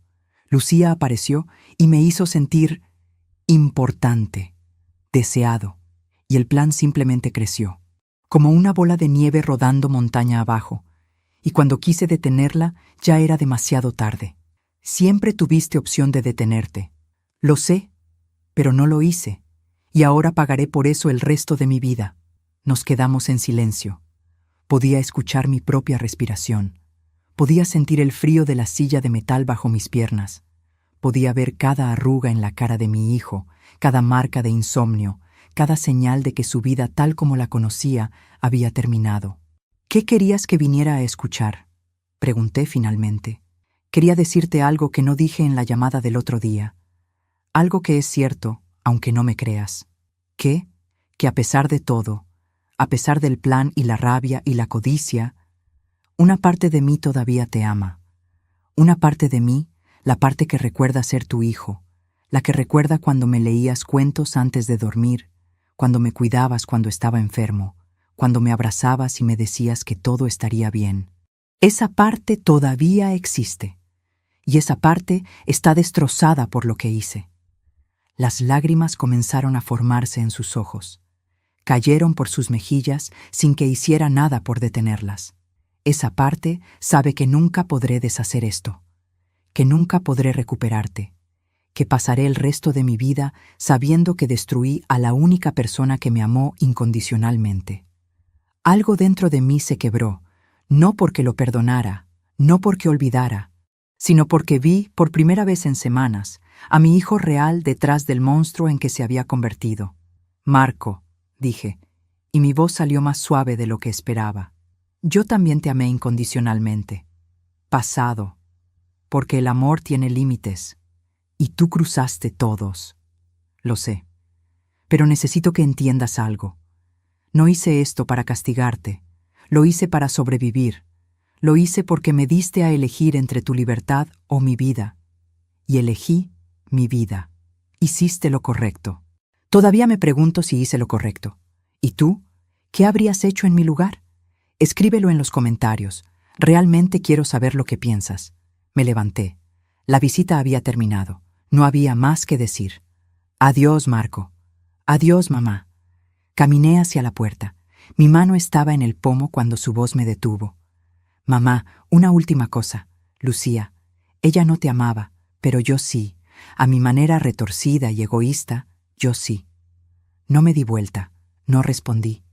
Lucía apareció y me hizo sentir importante, deseado, y el plan simplemente creció, como una bola de nieve rodando montaña abajo, y cuando quise detenerla ya era demasiado tarde. Siempre tuviste opción de detenerte. Lo sé, pero no lo hice, y ahora pagaré por eso el resto de mi vida. Nos quedamos en silencio. Podía escuchar mi propia respiración. Podía sentir el frío de la silla de metal bajo mis piernas. Podía ver cada arruga en la cara de mi hijo, cada marca de insomnio, cada señal de que su vida tal como la conocía había terminado. ¿Qué querías que viniera a escuchar?, pregunté finalmente. Quería decirte algo que no dije en la llamada del otro día. Algo que es cierto, aunque no me creas. Que a pesar de todo, a pesar del plan y la rabia y la codicia, una parte de mí todavía te ama. Una parte de mí, la parte que recuerda ser tu hijo, la que recuerda cuando me leías cuentos antes de dormir, cuando me cuidabas cuando estaba enfermo, cuando me abrazabas y me decías que todo estaría bien. Esa parte todavía existe, y esa parte está destrozada por lo que hice. Las lágrimas comenzaron a formarse en sus ojos. Cayeron por sus mejillas sin que hiciera nada por detenerlas. Esa parte sabe que nunca podré deshacer esto, que nunca podré recuperarte, que pasaré el resto de mi vida sabiendo que destruí a la única persona que me amó incondicionalmente. Algo dentro de mí se quebró, no porque lo perdonara, no porque olvidara, sino porque vi, por primera vez en semanas, a mi hijo real detrás del monstruo en que se había convertido. Marco, dije, y mi voz salió más suave de lo que esperaba. Yo también te amé incondicionalmente. Pasado, porque el amor tiene límites, y tú cruzaste todos. Lo sé, pero necesito que entiendas algo. No hice esto para castigarte, lo hice para sobrevivir. Lo hice porque me diste a elegir entre tu libertad o mi vida. Y elegí mi vida. Hiciste lo correcto. Todavía me pregunto si hice lo correcto. ¿Y tú? ¿Qué habrías hecho en mi lugar? Escríbelo en los comentarios. Realmente quiero saber lo que piensas. Me levanté. La visita había terminado. No había más que decir. Adiós, Marco. Adiós, mamá. Caminé hacia la puerta. Mi mano estaba en el pomo cuando su voz me detuvo. Mamá, una última cosa. Lucía, ella no te amaba, pero yo sí. A mi manera retorcida y egoísta, yo sí. No me di vuelta, no respondí.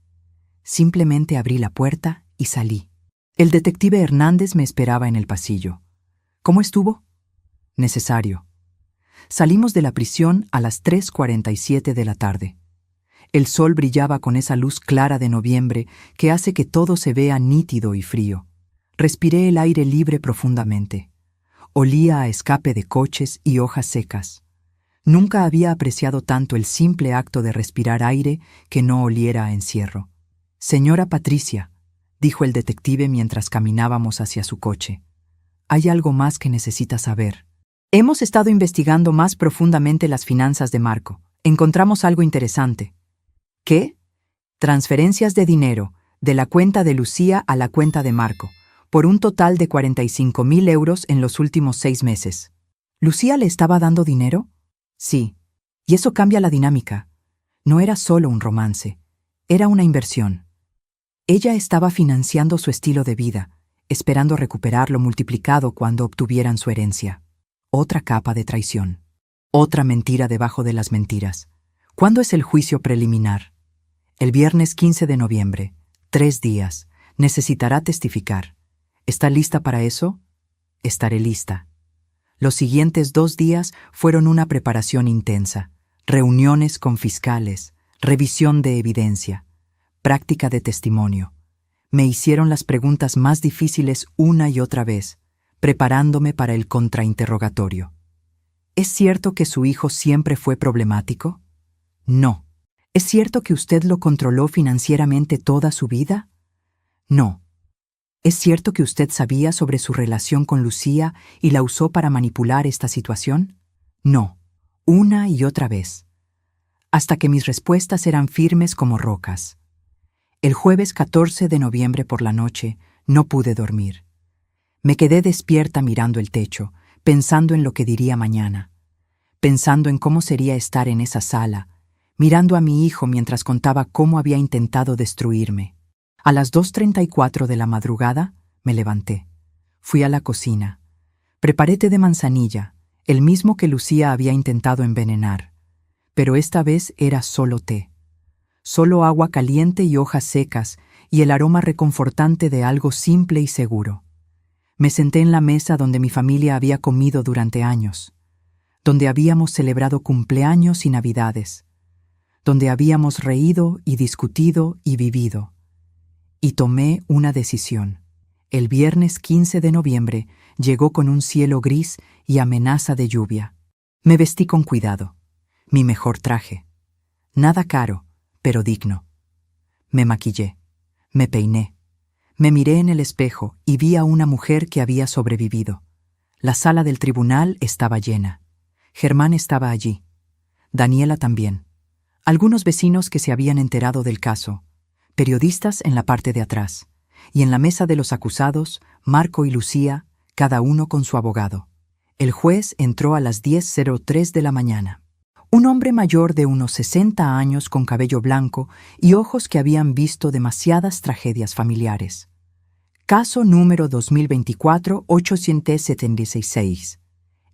Simplemente abrí la puerta y salí. El detective Hernández me esperaba en el pasillo. ¿Cómo estuvo? Necesario. Salimos de la prisión a las 3:47 de la tarde. El sol brillaba con esa luz clara de noviembre que hace que todo se vea nítido y frío. Respiré el aire libre profundamente. Olía a escape de coches y hojas secas. Nunca había apreciado tanto el simple acto de respirar aire que no oliera a encierro. Señora Patricia, dijo el detective mientras caminábamos hacia su coche. Hay algo más que necesita saber. Hemos estado investigando más profundamente las finanzas de Marco. Encontramos algo interesante. ¿Qué? Transferencias de dinero, de la cuenta de Lucía a la cuenta de Marco, por un total de 45.000 euros en los últimos 6 meses. ¿Lucía le estaba dando dinero? Sí, y eso cambia la dinámica. No era solo un romance, era una inversión. Ella estaba financiando su estilo de vida, esperando recuperarlo multiplicado cuando obtuvieran su herencia. Otra capa de traición. Otra mentira debajo de las mentiras. ¿Cuándo es el juicio preliminar? El viernes 15 de noviembre. 3 días. Necesitará testificar. ¿Está lista para eso? Estaré lista. Los siguientes 2 días fueron una preparación intensa. Reuniones con fiscales, revisión de evidencia, práctica de testimonio. Me hicieron las preguntas más difíciles una y otra vez, preparándome para el contrainterrogatorio. ¿Es cierto que su hijo siempre fue problemático? No. ¿Es cierto que usted lo controló financieramente toda su vida? No. ¿Es cierto que usted sabía sobre su relación con Lucía y la usó para manipular esta situación? No. Una y otra vez. Hasta que mis respuestas eran firmes como rocas. El jueves 14 de noviembre por la noche no pude dormir. Me quedé despierta mirando el techo, pensando en lo que diría mañana, pensando en cómo sería estar en esa sala, mirando a mi hijo mientras contaba cómo había intentado destruirme. A las 2:34 de la madrugada me levanté. Fui a la cocina. Preparé té de manzanilla, el mismo que Lucía había intentado envenenar. Pero esta vez era solo té. Solo agua caliente y hojas secas y el aroma reconfortante de algo simple y seguro. Me senté en la mesa donde mi familia había comido durante años, donde habíamos celebrado cumpleaños y navidades, donde habíamos reído y discutido y vivido. Y tomé una decisión. El viernes 15 de noviembre llegó con un cielo gris y amenaza de lluvia. Me vestí con cuidado. Mi mejor traje. Nada caro, pero digno. Me maquillé. Me peiné. Me miré en el espejo y vi a una mujer que había sobrevivido. La sala del tribunal estaba llena. Germán estaba allí. Daniela también. Algunos vecinos que se habían enterado del caso. Periodistas en la parte de atrás. Y en la mesa de los acusados, Marco y Lucía, cada uno con su abogado. El juez entró a las 10:03 de la mañana. Un hombre mayor de unos 60 años con cabello blanco y ojos que habían visto demasiadas tragedias familiares. Caso número 2024-876.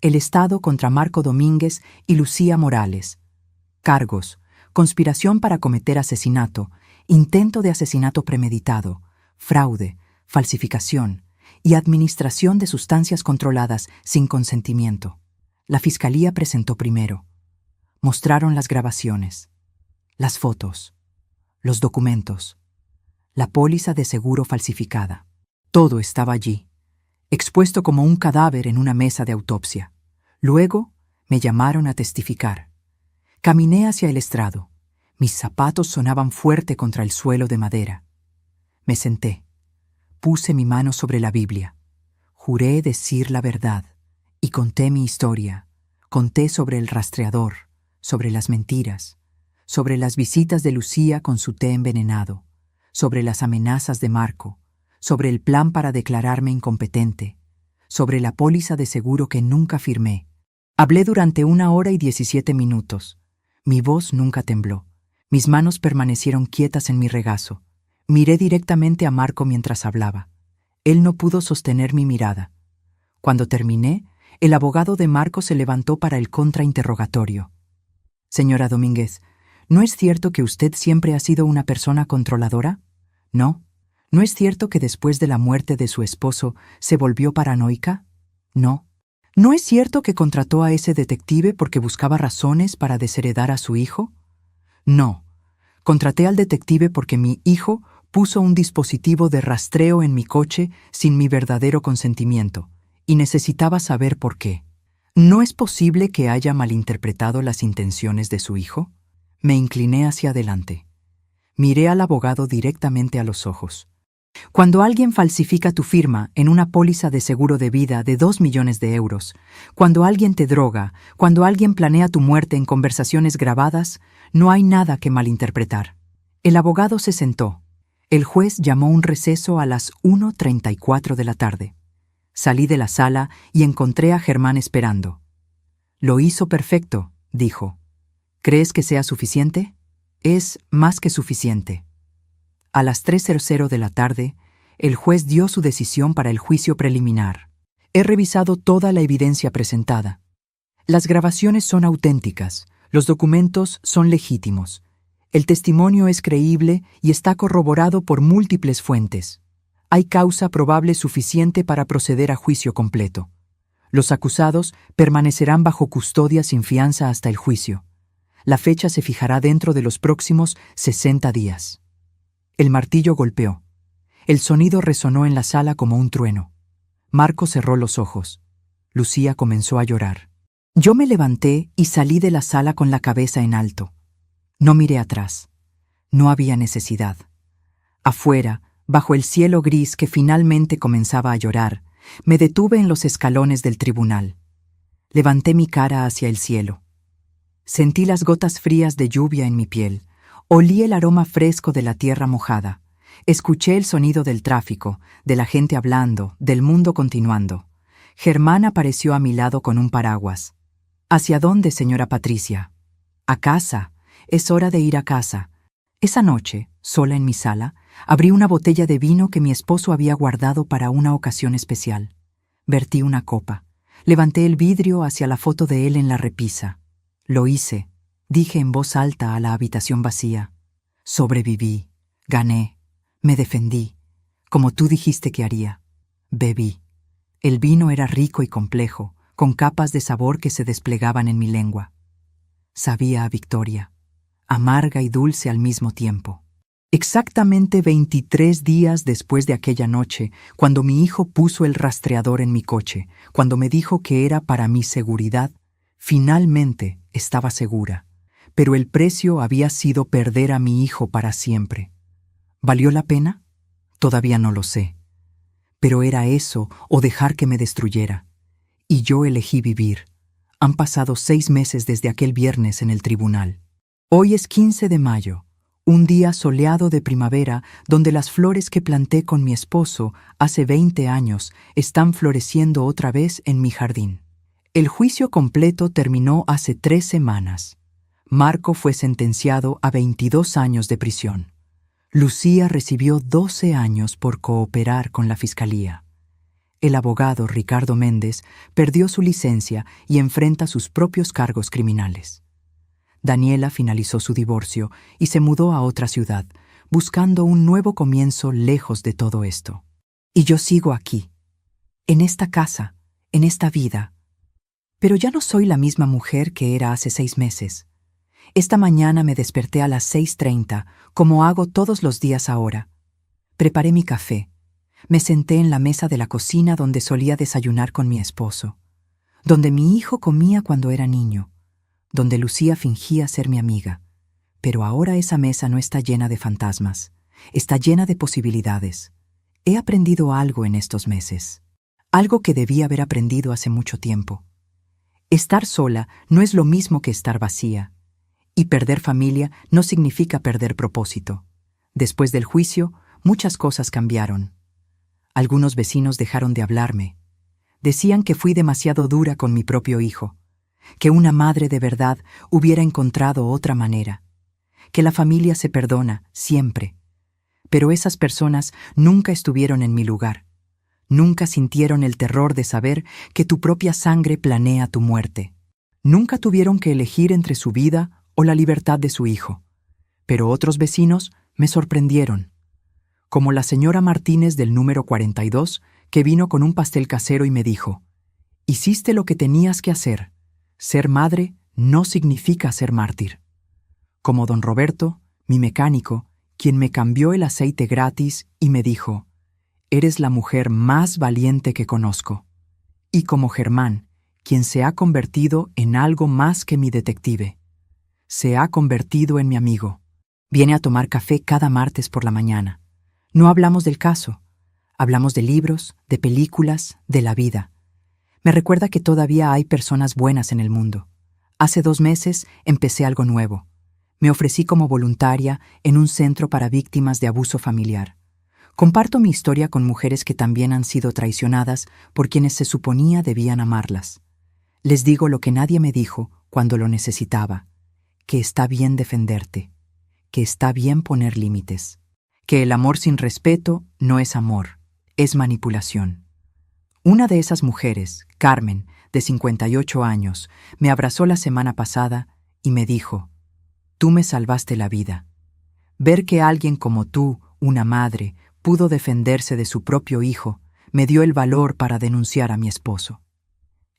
El Estado contra Marco Domínguez y Lucía Morales. Cargos: conspiración para cometer asesinato, intento de asesinato premeditado, fraude, falsificación y administración de sustancias controladas sin consentimiento. La Fiscalía presentó primero. Mostraron las grabaciones, las fotos, los documentos, la póliza de seguro falsificada. Todo estaba allí, expuesto como un cadáver en una mesa de autopsia. Luego me llamaron a testificar. Caminé hacia el estrado. Mis zapatos sonaban fuerte contra el suelo de madera. Me senté. Puse mi mano sobre la Biblia. Juré decir la verdad y conté mi historia. Conté sobre el rastreador, sobre las mentiras, sobre las visitas de Lucía con su té envenenado, sobre las amenazas de Marco, sobre el plan para declararme incompetente, sobre la póliza de seguro que nunca firmé. Hablé durante 1 hora y 17 minutos. Mi voz nunca tembló. Mis manos permanecieron quietas en mi regazo. Miré directamente a Marco mientras hablaba. Él no pudo sostener mi mirada. Cuando terminé, el abogado de Marco se levantó para el contrainterrogatorio. Señora Domínguez, ¿no es cierto que usted siempre ha sido una persona controladora? ¿No? ¿No es cierto que después de la muerte de su esposo se volvió paranoica? No. ¿No es cierto que contrató a ese detective porque buscaba razones para desheredar a su hijo? No. Contraté al detective porque mi hijo puso un dispositivo de rastreo en mi coche sin mi verdadero consentimiento, y necesitaba saber por qué. ¿No es posible que haya malinterpretado las intenciones de su hijo? Me incliné hacia adelante. Miré al abogado directamente a los ojos. Cuando alguien falsifica tu firma en una póliza de seguro de vida de 2 millones de euros, cuando alguien te droga, cuando alguien planea tu muerte en conversaciones grabadas, no hay nada que malinterpretar. El abogado se sentó. El juez llamó un receso a las 1:34 de la tarde. Salí de la sala y encontré a Germán esperando. Lo hizo perfecto, dijo. ¿Crees que sea suficiente? Es más que suficiente. A las 3:00 de la tarde, el juez dio su decisión para el juicio preliminar. He revisado toda la evidencia presentada. Las grabaciones son auténticas, los documentos son legítimos. El testimonio es creíble y está corroborado por múltiples fuentes. Hay causa probable suficiente para proceder a juicio completo. Los acusados permanecerán bajo custodia sin fianza hasta el juicio. La fecha se fijará dentro de los próximos 60 días. El martillo golpeó. El sonido resonó en la sala como un trueno. Marco cerró los ojos. Lucía comenzó a llorar. Yo me levanté y salí de la sala con la cabeza en alto. No miré atrás. No había necesidad. Afuera, bajo el cielo gris que finalmente comenzaba a llorar, me detuve en los escalones del tribunal. Levanté mi cara hacia el cielo. Sentí las gotas frías de lluvia en mi piel. Olí el aroma fresco de la tierra mojada. Escuché el sonido del tráfico, de la gente hablando, del mundo continuando. Germán apareció a mi lado con un paraguas. ¿Hacia dónde, señora Patricia? A casa. Es hora de ir a casa. Esa noche, sola en mi sala, abrí una botella de vino que mi esposo había guardado para una ocasión especial. Vertí una copa. Levanté el vidrio hacia la foto de él en la repisa. Lo hice. Dije en voz alta a la habitación vacía. Sobreviví. Gané. Me defendí. Como tú dijiste que haría. Bebí. El vino era rico y complejo, con capas de sabor que se desplegaban en mi lengua. Sabía a victoria. Amarga y dulce al mismo tiempo. Exactamente 23 días después de aquella noche, cuando mi hijo puso el rastreador en mi coche, cuando me dijo que era para mi seguridad, finalmente estaba segura. Pero el precio había sido perder a mi hijo para siempre. ¿Valió la pena? Todavía no lo sé. Pero era eso o dejar que me destruyera. Y yo elegí vivir. Han pasado 6 meses desde aquel viernes en el tribunal. Hoy es 15 de mayo, un día soleado de primavera donde las flores que planté con mi esposo hace 20 años están floreciendo otra vez en mi jardín. El juicio completo terminó hace 3 semanas. Marco fue sentenciado a 22 años de prisión. Lucía recibió 12 años por cooperar con la fiscalía. El abogado Ricardo Méndez perdió su licencia y enfrenta sus propios cargos criminales. Daniela finalizó su divorcio y se mudó a otra ciudad, buscando un nuevo comienzo lejos de todo esto. Y yo sigo aquí, en esta casa, en esta vida. Pero ya no soy la misma mujer que era hace 6 meses. Esta mañana me desperté a las 6:30, como hago todos los días ahora. Preparé mi café. Me senté en la mesa de la cocina donde solía desayunar con mi esposo, donde mi hijo comía cuando era niño, donde Lucía fingía ser mi amiga. Pero ahora esa mesa no está llena de fantasmas, está llena de posibilidades. He aprendido algo en estos meses, algo que debía haber aprendido hace mucho tiempo. Estar sola no es lo mismo que estar vacía, y perder familia no significa perder propósito. Después del juicio, muchas cosas cambiaron. Algunos vecinos dejaron de hablarme. Decían que fui demasiado dura con mi propio hijo, que una madre de verdad hubiera encontrado otra manera, que la familia se perdona siempre. Pero esas personas nunca estuvieron en mi lugar. Nunca sintieron el terror de saber que tu propia sangre planea tu muerte. Nunca tuvieron que elegir entre su vida o la libertad de su hijo. Pero otros vecinos me sorprendieron, como la señora Martínez del número 42, que vino con un pastel casero y me dijo: «Hiciste lo que tenías que hacer. Ser madre no significa ser mártir». Como don Roberto, mi mecánico, quien me cambió el aceite gratis y me dijo: «Eres la mujer más valiente que conozco». Y como Germán, quien se ha convertido en algo más que mi detective. Se ha convertido en mi amigo. Viene a tomar café cada martes por la mañana. No hablamos del caso. Hablamos de libros, de películas, de la vida. Me recuerda que todavía hay personas buenas en el mundo. Hace 2 meses empecé algo nuevo. Me ofrecí como voluntaria en un centro para víctimas de abuso familiar. Comparto mi historia con mujeres que también han sido traicionadas por quienes se suponía debían amarlas. Les digo lo que nadie me dijo cuando lo necesitaba: que está bien defenderte, que está bien poner límites, que el amor sin respeto no es amor, es manipulación. Una de esas mujeres, Carmen, de 58 años, me abrazó la semana pasada y me dijo: «Tú me salvaste la vida. Ver que alguien como tú, una madre, pudo defenderse de su propio hijo, me dio el valor para denunciar a mi esposo.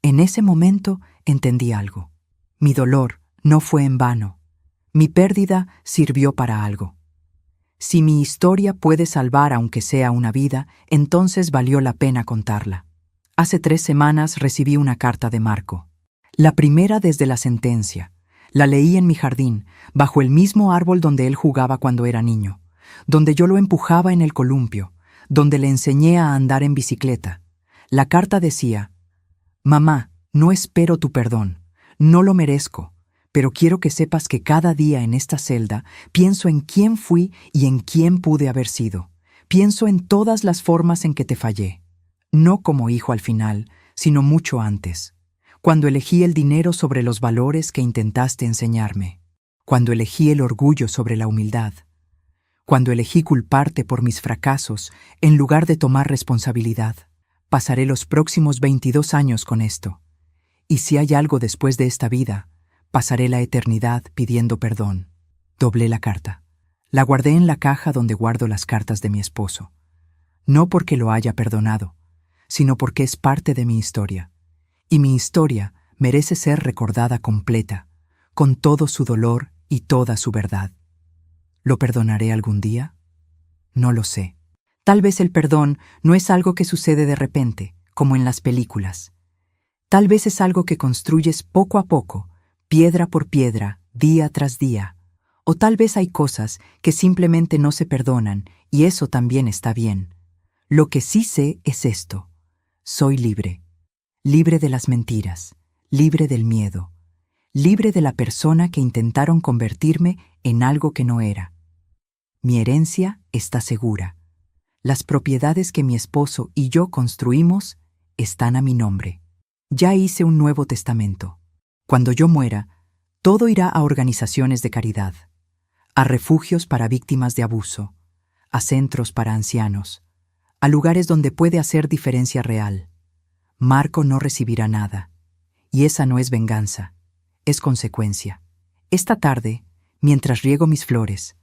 En ese momento entendí algo. Mi dolor no fue en vano. Mi pérdida sirvió para algo. Si mi historia puede salvar aunque sea una vida, entonces valió la pena contarla. Hace 3 semanas recibí una carta de Marco. La primera desde la sentencia. La leí en mi jardín, bajo el mismo árbol donde él jugaba cuando era niño, donde yo lo empujaba en el columpio, donde le enseñé a andar en bicicleta. La carta decía: «Mamá, no espero tu perdón, no lo merezco, pero quiero que sepas que cada día en esta celda pienso en quién fui y en quién pude haber sido. Pienso en todas las formas en que te fallé. No como hijo al final, sino mucho antes. Cuando elegí el dinero sobre los valores que intentaste enseñarme. Cuando elegí el orgullo sobre la humildad. Cuando elegí culparte por mis fracasos en lugar de tomar responsabilidad. Pasaré los próximos 22 años con esto. Y si hay algo después de esta vida, pasaré la eternidad pidiendo perdón». Doblé la carta. La guardé en la caja donde guardo las cartas de mi esposo. No porque lo haya perdonado, sino porque es parte de mi historia. Y mi historia merece ser recordada completa, con todo su dolor y toda su verdad. ¿Lo perdonaré algún día? No lo sé. Tal vez el perdón no es algo que sucede de repente, como en las películas. Tal vez es algo que construyes poco a poco, piedra por piedra, día tras día. O tal vez hay cosas que simplemente no se perdonan y eso también está bien. Lo que sí sé es esto: soy libre. Libre de las mentiras, libre del miedo, libre de la persona que intentaron convertirme en algo que no era. Mi herencia está segura. Las propiedades que mi esposo y yo construimos están a mi nombre. Ya hice un nuevo testamento. Cuando yo muera, todo irá a organizaciones de caridad, a refugios para víctimas de abuso, a centros para ancianos, a lugares donde puede hacer diferencia real. Marco no recibirá nada, y esa no es venganza, es consecuencia. Esta tarde, mientras riego mis flores,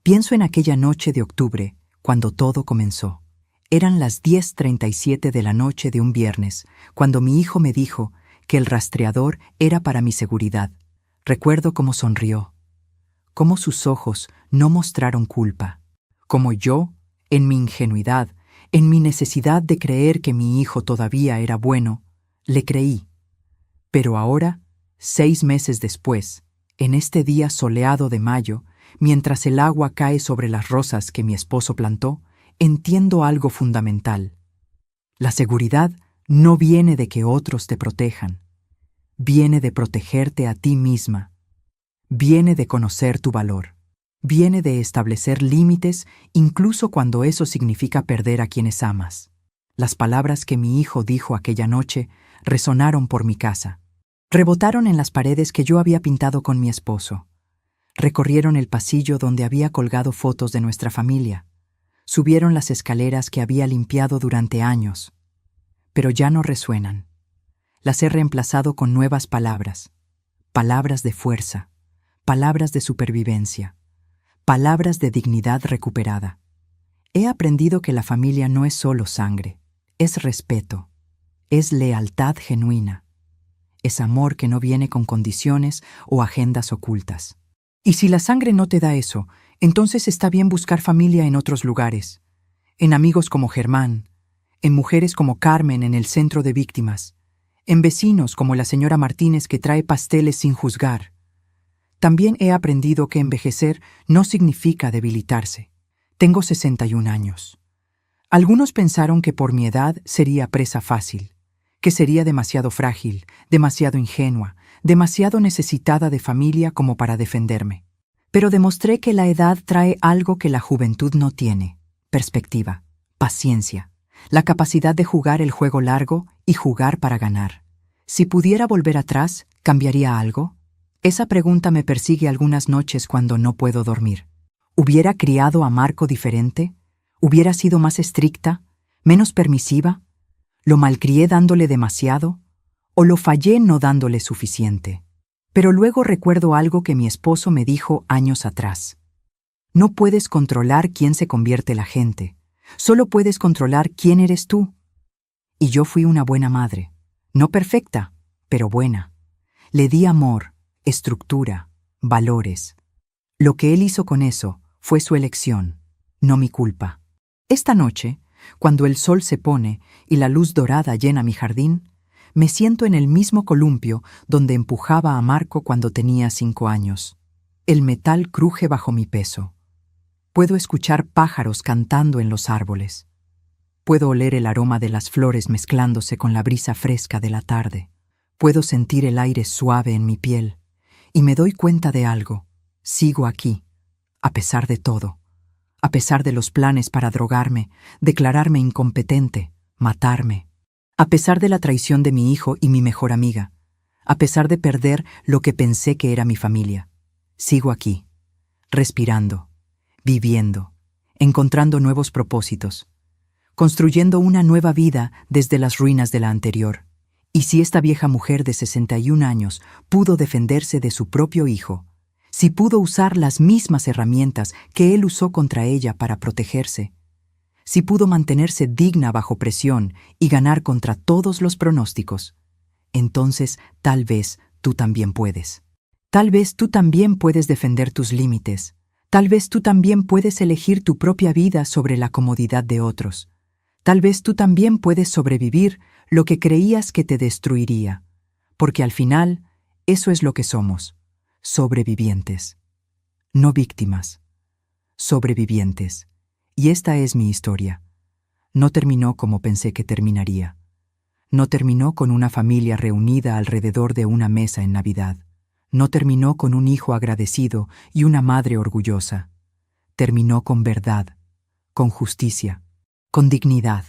pienso en aquella noche de octubre, cuando todo comenzó. Eran las 10:37 de la noche de un viernes, cuando mi hijo me dijo que el rastreador era para mi seguridad. Recuerdo cómo sonrió, cómo sus ojos no mostraron culpa, como yo, en mi ingenuidad, en mi necesidad de creer que mi hijo todavía era bueno, le creí. Pero ahora, 6 meses después, en este día soleado de mayo, mientras el agua cae sobre las rosas que mi esposo plantó, entiendo algo fundamental. La seguridad no viene de que otros te protejan. Viene de protegerte a ti misma. Viene de conocer tu valor. Viene de establecer límites incluso cuando eso significa perder a quienes amas. Las palabras que mi hijo dijo aquella noche resonaron por mi casa. Rebotaron en las paredes que yo había pintado con mi esposo. Recorrieron el pasillo donde había colgado fotos de nuestra familia. Subieron las escaleras que había limpiado durante años. Pero ya no resuenan. Las he reemplazado con nuevas palabras. Palabras de fuerza. Palabras de supervivencia. Palabras de dignidad recuperada. He aprendido que la familia no es solo sangre, es respeto, es lealtad genuina, es amor que no viene con condiciones o agendas ocultas. Y si la sangre no te da eso, entonces está bien buscar familia en otros lugares, en amigos como Germán, en mujeres como Carmen en el centro de víctimas, en vecinos como la señora Martínez que trae pasteles sin juzgar. También he aprendido que envejecer no significa debilitarse. Tengo 61 años. Algunos pensaron que por mi edad sería presa fácil, que sería demasiado frágil, demasiado ingenua, demasiado necesitada de familia como para defenderme. Pero demostré que la edad trae algo que la juventud no tiene: perspectiva, paciencia, la capacidad de jugar el juego largo y jugar para ganar. Si pudiera volver atrás, ¿cambiaría algo? Esa pregunta me persigue algunas noches cuando no puedo dormir. ¿Hubiera criado a Marco diferente? ¿Hubiera sido más estricta? ¿Menos permisiva? ¿Lo malcrié dándole demasiado? ¿O lo fallé no dándole suficiente? Pero luego recuerdo algo que mi esposo me dijo años atrás. No puedes controlar quién se convierte la gente. Solo puedes controlar quién eres tú. Y yo fui una buena madre. No perfecta, pero buena. Le di amor, estructura, valores. Lo que él hizo con eso fue su elección, no mi culpa. Esta noche, cuando el sol se pone y la luz dorada llena mi jardín, me siento en el mismo columpio donde empujaba a Marco cuando tenía 5 años. El metal cruje bajo mi peso. Puedo escuchar pájaros cantando en los árboles. Puedo oler el aroma de las flores mezclándose con la brisa fresca de la tarde. Puedo sentir el aire suave en mi piel. Y me doy cuenta de algo. Sigo aquí, a pesar de todo. A pesar de los planes para drogarme, declararme incompetente, matarme. A pesar de la traición de mi hijo y mi mejor amiga. A pesar de perder lo que pensé que era mi familia. Sigo aquí, respirando, viviendo, encontrando nuevos propósitos, construyendo una nueva vida desde las ruinas de la anterior. Y si esta vieja mujer de 61 años pudo defenderse de su propio hijo, si pudo usar las mismas herramientas que él usó contra ella para protegerse, si pudo mantenerse digna bajo presión y ganar contra todos los pronósticos, entonces tal vez tú también puedes. Tal vez tú también puedes defender tus límites. Tal vez tú también puedes elegir tu propia vida sobre la comodidad de otros. Tal vez tú también puedes sobrevivir lo que creías que te destruiría, porque al final eso es lo que somos, sobrevivientes. No víctimas, sobrevivientes. Y esta es mi historia. No terminó como pensé que terminaría. No terminó con una familia reunida alrededor de una mesa en Navidad. No terminó con un hijo agradecido y una madre orgullosa. Terminó con verdad, con justicia, con dignidad,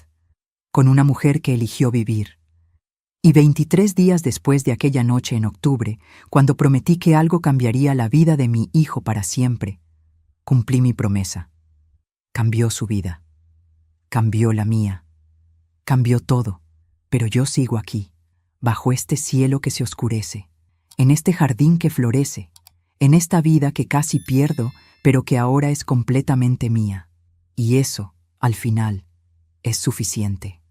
con una mujer que eligió vivir. Y 23 días después de aquella noche en octubre, cuando prometí que algo cambiaría la vida de mi hijo para siempre, cumplí mi promesa. Cambió su vida. Cambió la mía. Cambió todo. Pero yo sigo aquí, bajo este cielo que se oscurece, en este jardín que florece, en esta vida que casi pierdo, pero que ahora es completamente mía. Y eso, al final, es suficiente.